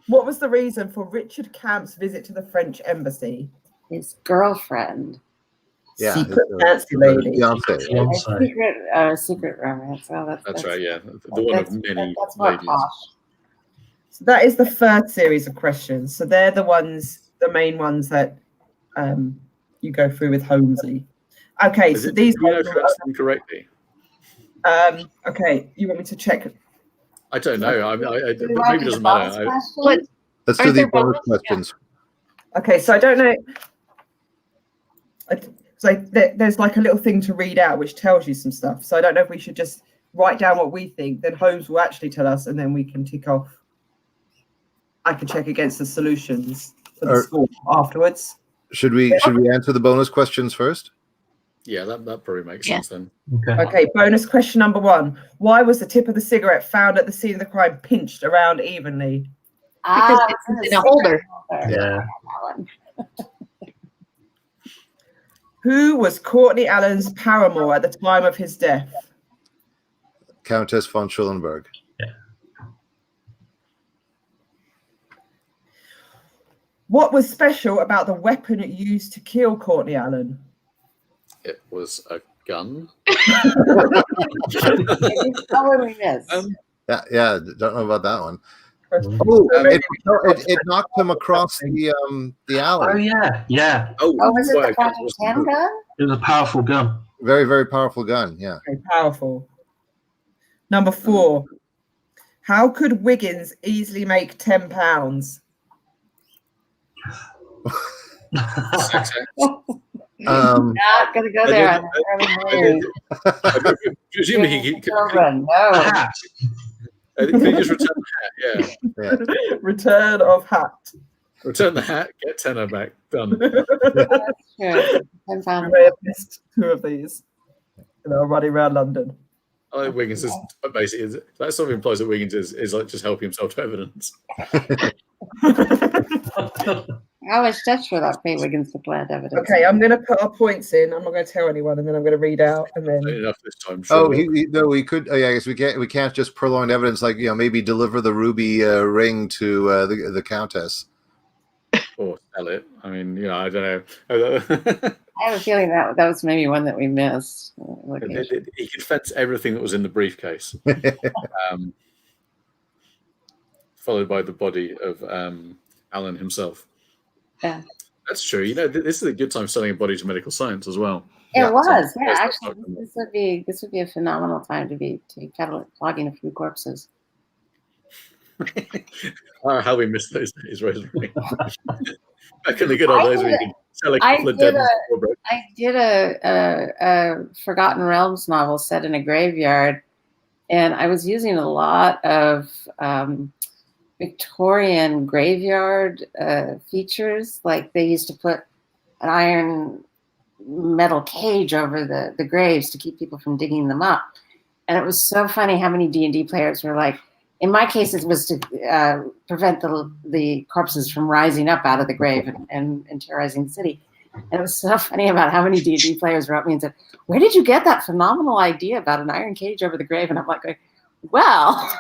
What was the reason for Richard Camp's visit to the French embassy? His girlfriend. Yeah. Secret fancy lady. Secret romance. Oh, that's right, yeah. The one of many that's more ladies. posh. So that is the third series of questions. So they're the main ones that you go through with Holmesy. Okay, so these ones them correctly. Okay, you want me to check? I don't know. Maybe it doesn't matter. Let's do the bonus questions. Okay, so I don't know. So there's like a little thing to read out which tells you some stuff. So I don't know if we should just write down what we think. Then Holmes will actually tell us, and then we can tick off. I can check against the solutions for the score afterwards. Should we answer the bonus questions first? Yeah, that probably makes sense then. Okay, bonus question number 1. Why was the tip of the cigarette found at the scene of the crime pinched around evenly? Because it's in a holder. Yeah. Who was Courtney Allen's paramour at the time of his death? Countess von Schulenburg. Yeah. What was special about the weapon used to kill Courtney Allen? It was a gun. Yeah, don't know about that one. It knocked him across the alley. Oh yeah. Was it the Project 10 gun? It was a powerful gun. Very, very powerful gun. Yeah. Very powerful. Number 4. How could Wiggins easily make £10? Not gonna go there on the early morning. Presumably he could Children, no. Hat. can you just return the hat? Yeah. Return of hat. Return the hat, get tenner back. Done. That's true. We may have missed 2 of these. And they're running around London. I think Wiggins is basically that sort of implies that Wiggins is like just helping himself to evidence. How much touch for that pay Wiggins to plant evidence? Okay, I'm going to put our points in. I'm not going to tell anyone, and then I'm going to read out, and then. Not enough this time. Oh, we could. I guess we can't just purloin evidence, like maybe deliver the ruby ring to the countess. Or sell it. I mean, I don't know. I have a feeling that was maybe one that we missed. He could fence everything that was in the briefcase, followed by the body of Alan himself. Yeah, that's true. This is a good time selling a body to medical science as well. It was. Yeah, actually, this would be a phenomenal time to be cataloging a few corpses. How we missed those days, Rosemary. Back in the good old days, we could sell a couple of dead. I did a Forgotten Realms novel set in a graveyard, and I was using a lot of Victorian graveyard features. Like they used to put an iron metal cage over the graves to keep people from digging them up. And it was so funny how many D&D players were like, in my case, it was to prevent the corpses from rising up out of the grave and terrorizing the city. And it was so funny about how many D&D players wrote me and said, where did you get that phenomenal idea about an iron cage over the grave? And I'm like, well,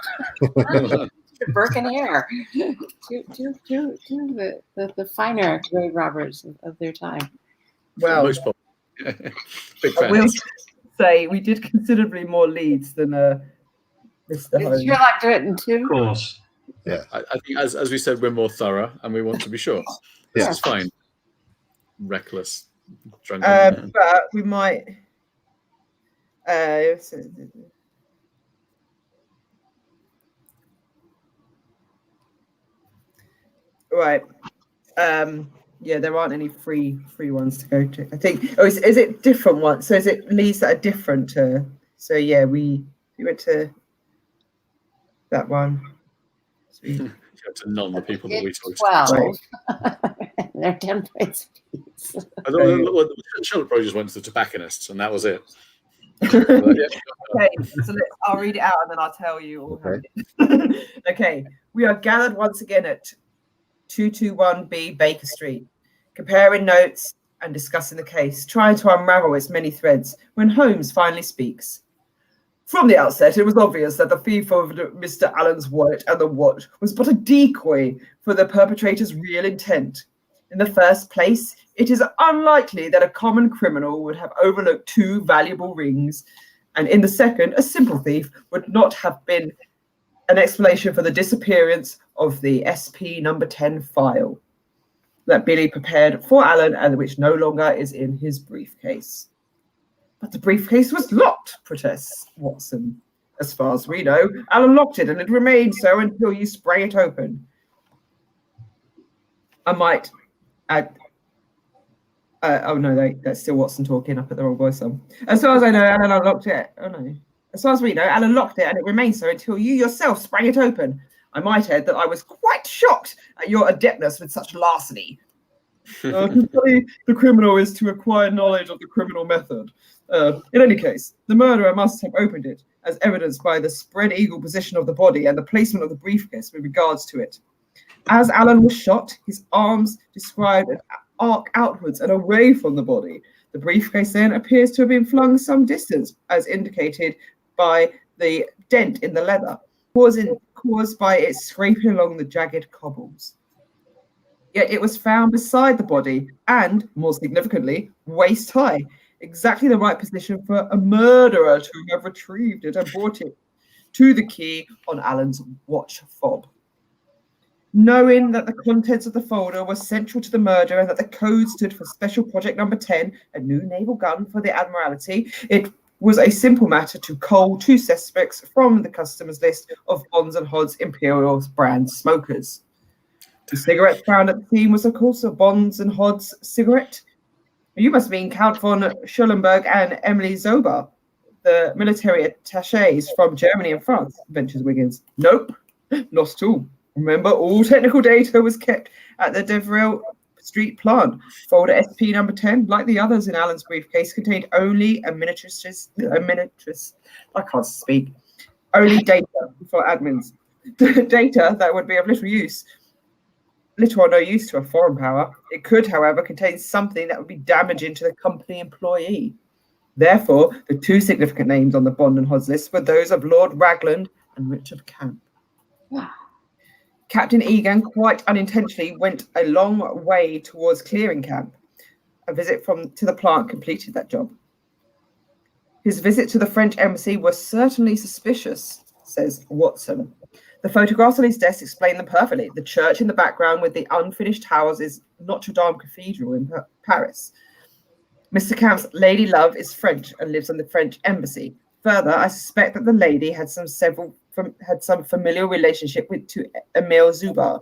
Burke and Hare, two the finer grave robbers of their time. Well, big I will say we did considerably more leads than Mr. Holmes. Sherlock written too. Of course. Yeah. I think, as we said, we're more thorough and we want to be sure. This is fine. Reckless. Drunken. But we might. Right. Yeah, there aren't any free ones to go to. I think. Oh, is it different ones? So is it leads that are different to? So yeah, we went to that one. So you have to none the people that we talked to. 12. They're 10 points apiece. Sherlock probably just went to the tobacconists, and that was it. Okay, so I'll read it out and then I'll tell you all. Okay. Okay, we are gathered once again at 221B Baker Street, comparing notes and discussing the case, trying to unravel its many threads, when Holmes finally speaks. From the outset, it was obvious that the thief of Mr. Allen's wallet and the watch was but a decoy for the perpetrator's real intent. In the first place, it is unlikely that a common criminal would have overlooked 2 valuable rings, and in the second, a simple thief would not have been an explanation for the disappearance of the SP number 10 file that Billy prepared for Alan and which no longer is in his briefcase. But the briefcase was locked, protests Watson. As far as we know, Alan locked it and it remained so until you sprang it open. I might add... oh no, that's still Watson talking. I put the wrong voice on. As far as I know, Alan unlocked it. Oh no. As far as we know, Alan locked it and it remained so until you yourself sprang it open. I might add that I was quite shocked at your adeptness with such larceny. The criminal is to acquire knowledge of the criminal method. In any case, the murderer must have opened it, as evidenced by the spread eagle position of the body and the placement of the briefcase with regards to it. As Alan was shot, his arms described an arc outwards and away from the body. The briefcase then appears to have been flung some distance, as indicated by the dent in the leather, caused by it scraping along the jagged cobbles. Yet it was found beside the body and, more significantly, waist high, exactly the right position for a murderer to have retrieved it and brought it to the key on Alan's watch fob. Knowing that the contents of the folder were central to the murder and that the code stood for Special Project Number 10, a new naval gun for the Admiralty, it was a simple matter to cull 2 suspects from the customers list of Bonds and Hod's Imperial brand smokers. The cigarette found at the scene was, of course, a Bonds and Hod's cigarette. You must mean Count von Schellenberg and Emily Zobar, the military attaches from Germany and France, ventures Wiggins. Nope, not at all. Remember, all technical data was kept at the Deverell Street plant. Folder SP number 10, like the others in Alan's briefcase, contained only only data for admins. Data that would be of little or no use to a foreign power. It could, however, contain something that would be damaging to the company employee. Therefore, the 2 significant names on the Bond and Hod's list were those of Lord Ragland and Richard Camp. Captain Egan, quite unintentionally, went a long way towards clearing camp. A visit to the plant completed that job. His visit to the French embassy was certainly suspicious, says Watson. The photographs on his desk explain them perfectly. The church in the background with the unfinished towers is Notre Dame Cathedral in Paris. Mr. Camp's lady love is French and lives in the French embassy. Further, I suspect that the lady had some familiar relationship to Emile Zubar.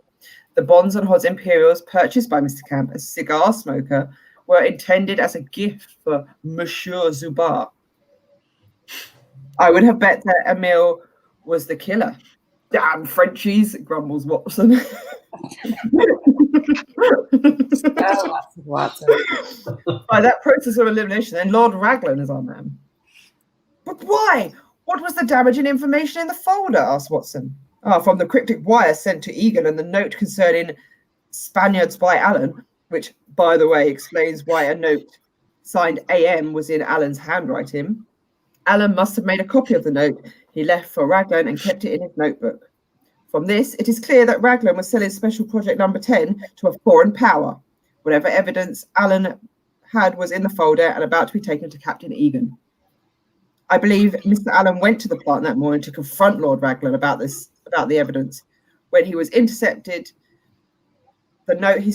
The Bonds and Hod's Imperials purchased by Mr. Camp, a cigar smoker, were intended as a gift for Monsieur Zubar. I would have bet that Emile was the killer. Damn Frenchies, grumbles Watson. Watson. By that process of elimination, then Lord Raglan is our man. But why? What was the damaging information in the folder? Asked Watson. From the cryptic wire sent to Egan and the note concerning Spaniards by Alan, which, by the way, explains why a note signed AM was in Alan's handwriting. Alan must have made a copy of the note he left for Raglan and kept it in his notebook. From this, it is clear that Raglan was selling Special Project Number 10 to a foreign power. Whatever evidence Alan had was in the folder and about to be taken to Captain Egan. I believe Mr. Allen went to the plant that morning to confront Lord Raglan about the evidence. When he was intercepted, the note he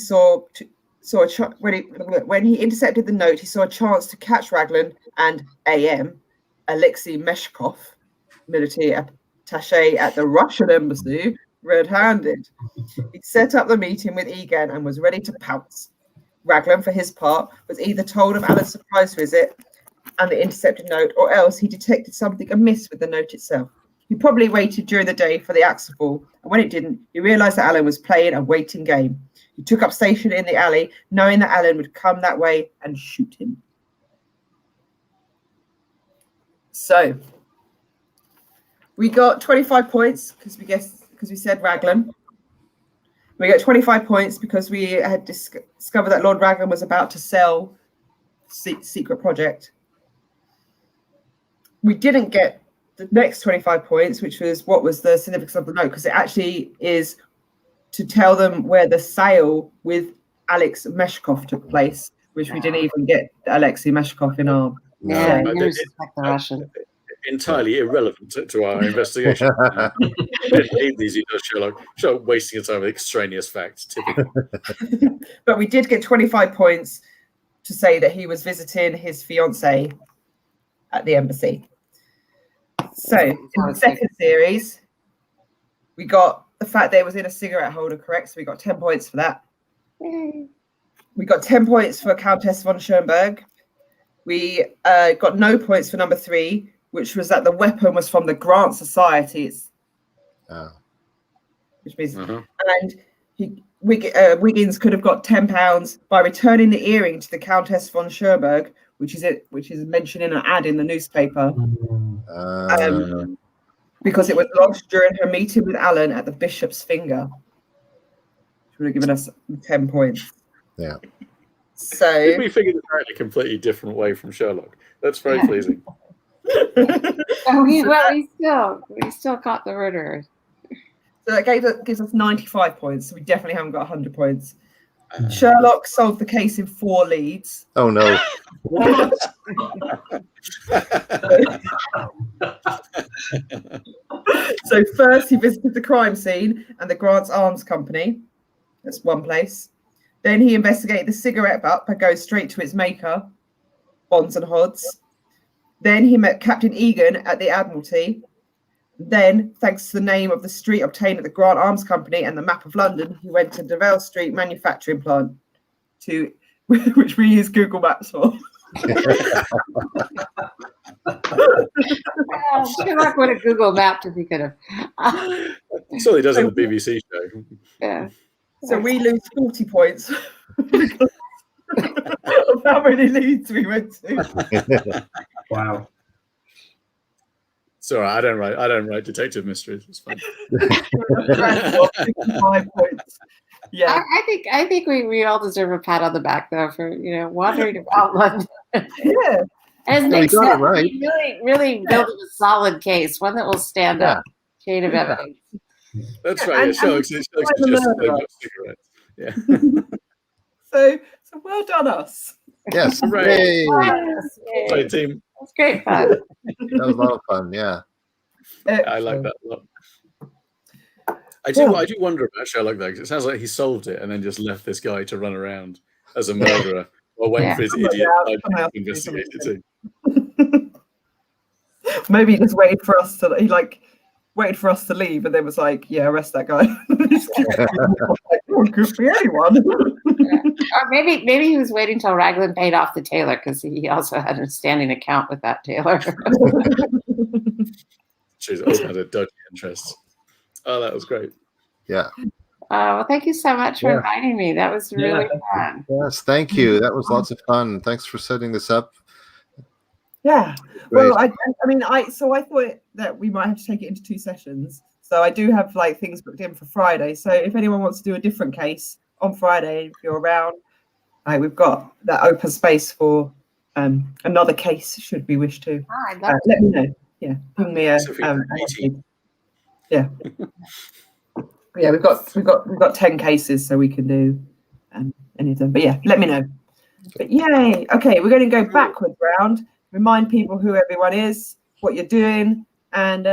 when he intercepted the note, he saw a chance to catch Raglan and AM, Alexei Meshkov, military attaché at the Russian embassy, red-handed. He set up the meeting with Egan and was ready to pounce. Raglan, for his part, was either told of Alan's surprise visit and the intercepted note, or else he detected something amiss with the note itself. He probably waited during the day for the axe to fall, and when it didn't, he realised that Alan was playing a waiting game. He took up station in the alley, knowing that Alan would come that way and shoot him. So, we got 25 points because we said Raglan. We got 25 points because we had discovered that Lord Raglan was about to sell Secret Project. We didn't get the next 25 points, which was what was the significance of the note, because it actually is to tell them where the sale with Alex Meshkov took place, which we didn't even get Alexei Meshkov in our... Yeah, you suspect the Russian. Entirely irrelevant to our investigation. We didn't need these details, Sherlock wasting your time with extraneous facts, typically. But we did get 25 points to say that he was visiting his fiancée at the embassy. So, in the second series, we got the fact that it was in a cigarette holder, correct? So we got 10 points for that. We got 10 points for Countess von Schoenberg. We got no points for number 3, which was that the weapon was from the Grant Society. Which means, and Wiggins could have got £10 by returning the earring to the Countess von Schoenberg, which is mentioned in an ad in the newspaper, because it was lost during her meeting with Alan at the Bishop's Finger, which would have given us 10 points. Yeah. So we figured it out in a completely different way from Sherlock. That's very pleasing. We still caught the murderer. So that gives us 95 points. So we definitely haven't got 100 points. Sherlock solved the case in 4 leads. Oh no. So first he visited the crime scene and the Grant's Arms Company. That's one place. Then he investigated the cigarette butt and goes straight to its maker, Bonds and Hod's. Then he met Captain Egan at the Admiralty. Then, thanks to the name of the street obtained at the Grant Arms Company and the map of London, he went to Devale Street manufacturing plant, which we use Google Maps for. Sherlock would have Google mapped if he could have. So he does on the BBC show. Yeah. So we lose 40 points of how many leads we went to. Wow. It's all right. I don't write detective mysteries. It's fine. 5 points. Yeah. I think we all deserve a pat on the back though for wandering about London. Yeah. As No, Nick you got said, it right. he really built a solid case, one that will stand up. Chain of evidence. That's right. Yeah, Sherlock's just about cigarettes. Yeah. So well done us. Yes. Hooray. Yes. Sorry, team. That's great fun. That was a lot of fun. Yeah. I like that a lot. I do wonder about Sherlock though, because it sounds like he solved it and then just left this guy to run around as a murderer while waiting for his idiot to investigate it too. Maybe he just waited for us to leave and then was like, yeah, arrest that guy. Could be anyone. Or maybe he was waiting till Raglan paid off the tailor because he also had a standing account with that tailor. She's also had a dodgy interest. Oh, that was great. Yeah. Well, thank you so much for inviting me. That was really fun. Yes, thank you. That was lots of fun. Thanks for setting this up. Yeah. Great. Well, I thought that we might have to take it into 2 sessions. So I do have things booked in for Friday. So if anyone wants to do a different case on Friday, if you're around, we've got that open space for another case should we wish to. Let me know. Yeah, ping me a. Yeah. Yeah, we've got 10 cases, so we can do any of them. But yeah, let me know. But yay! Okay, we're going to go backwards round. Remind people who everyone is, what you're doing, and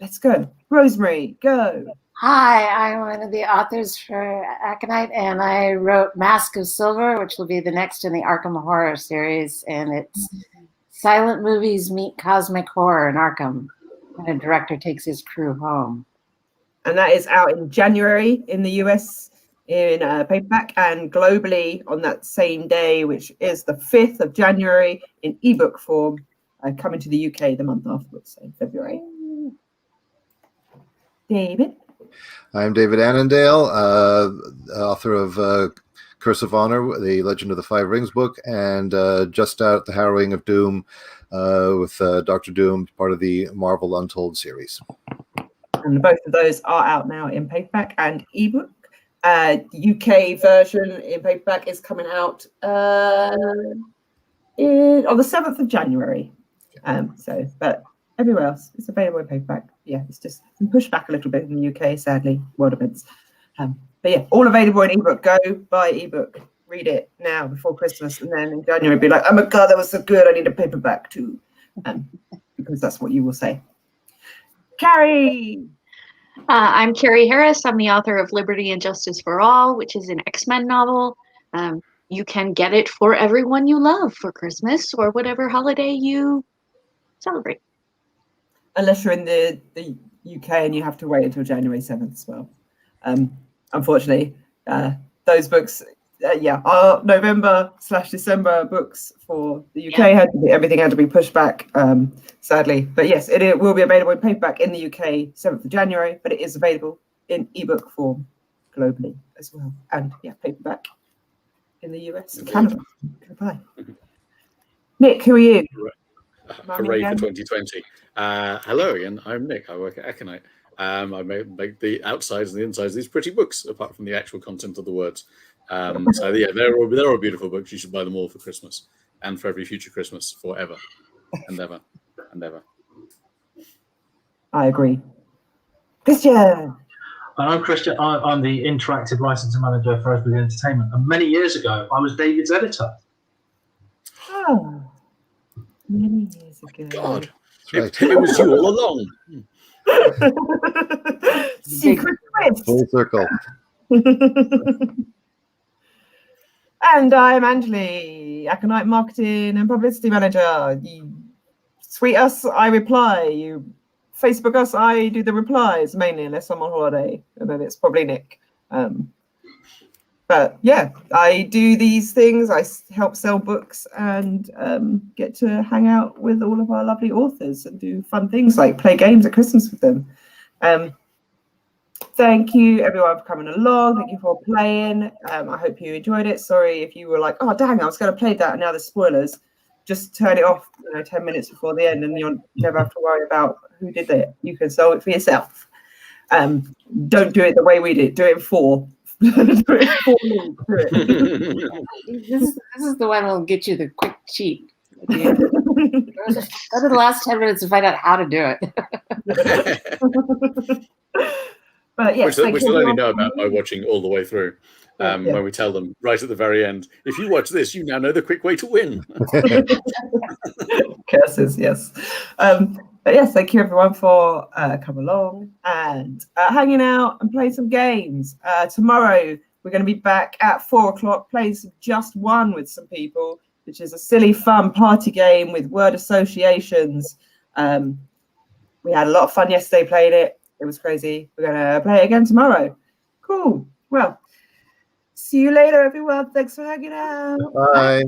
let's go. Rosemary, go. Hi, I'm one of the authors for Aconyte, and I wrote Mask of Silver, which will be the next in the Arkham Horror series, and it's silent movies meet cosmic horror in Arkham, and a director takes his crew home. And that is out in January in the US in paperback, and globally on that same day, which is the 5th of January in ebook form, coming to the UK the month afterwards, so February. David? I'm David Annandale, author of Curse of Honor, the Legend of the Five Rings book, and just out The Harrowing of Doom with Dr. Doom, part of the Marvel Untold series. And both of those are out now in paperback and ebook. UK version in paperback is coming out on the 7th of January. But everywhere else, it's available in paperback. Yeah, it's just been pushed back a little bit in the UK, sadly, world events. But yeah, all available in ebook. Go buy ebook, read it now before Christmas, and then in January be like, oh my God, that was so good, I need a paperback too. Because that's what you will say. Carrie! I'm Carrie Harris. I'm the author of Liberty and Justice for All, which is an X-Men novel. You can get it for everyone you love for Christmas or whatever holiday you celebrate. Unless you're in the UK and you have to wait until January 7th as well. Unfortunately, those books, are November/December books for the UK. Everything had to be pushed back, sadly. But yes, it will be available in paperback in the UK 7th of January, but it is available in ebook form globally as well. And paperback in the US and Canada. Goodbye. Nick, who are you? Hooray for 2020. Hello again, I'm Nick. I work at Aconyte. I make the outsides and the insides of these pretty books, apart from the actual content of the words. They're all beautiful books. You should buy them all for Christmas and for every future Christmas forever and ever and ever. I agree. Christian. I'm Christian. I'm the interactive licensing manager for Asmodee Entertainment. And many years ago, I was David's editor. Oh, many years ago. God, Right. it was you all along. Secret twist. Full circle. And I'm Anjuli, Aconyte Marketing and Publicity Manager. tweet us, I reply. You Facebook us, I do the replies mainly, unless I'm on holiday, and then it's probably Nick. But yeah, I do these things. I help sell books and get to hang out with all of our lovely authors and do fun things like play games at Christmas with them. Thank you everyone for coming along. Thank you for playing. I hope you enjoyed it. Sorry if you were like, oh dang, I was going to play that and now there's spoilers. Just turn it off 10 minutes before the end and you'll never have to worry about who did it. You can solve it for yourself. Don't do it the way we did. Do it in 4. Do it in 4 minutes. Do it. This is the one that'll get you the quick cheat. Go to the last 10 minutes to find out how to do it. But yes, which they'll only know about by watching all the way through. When we tell them right at the very end, if you watch this, you now know the quick way to win. Curses, yes. But yes, thank you everyone for coming along and hanging out and playing some games. Tomorrow we're going to be back at 4 o'clock playing some Just One with some people, which is a silly, fun party game with word associations. We had a lot of fun yesterday playing it. It was crazy. We're going to play it again tomorrow. Cool. Well, see you later, everyone. Thanks for hanging out. Bye.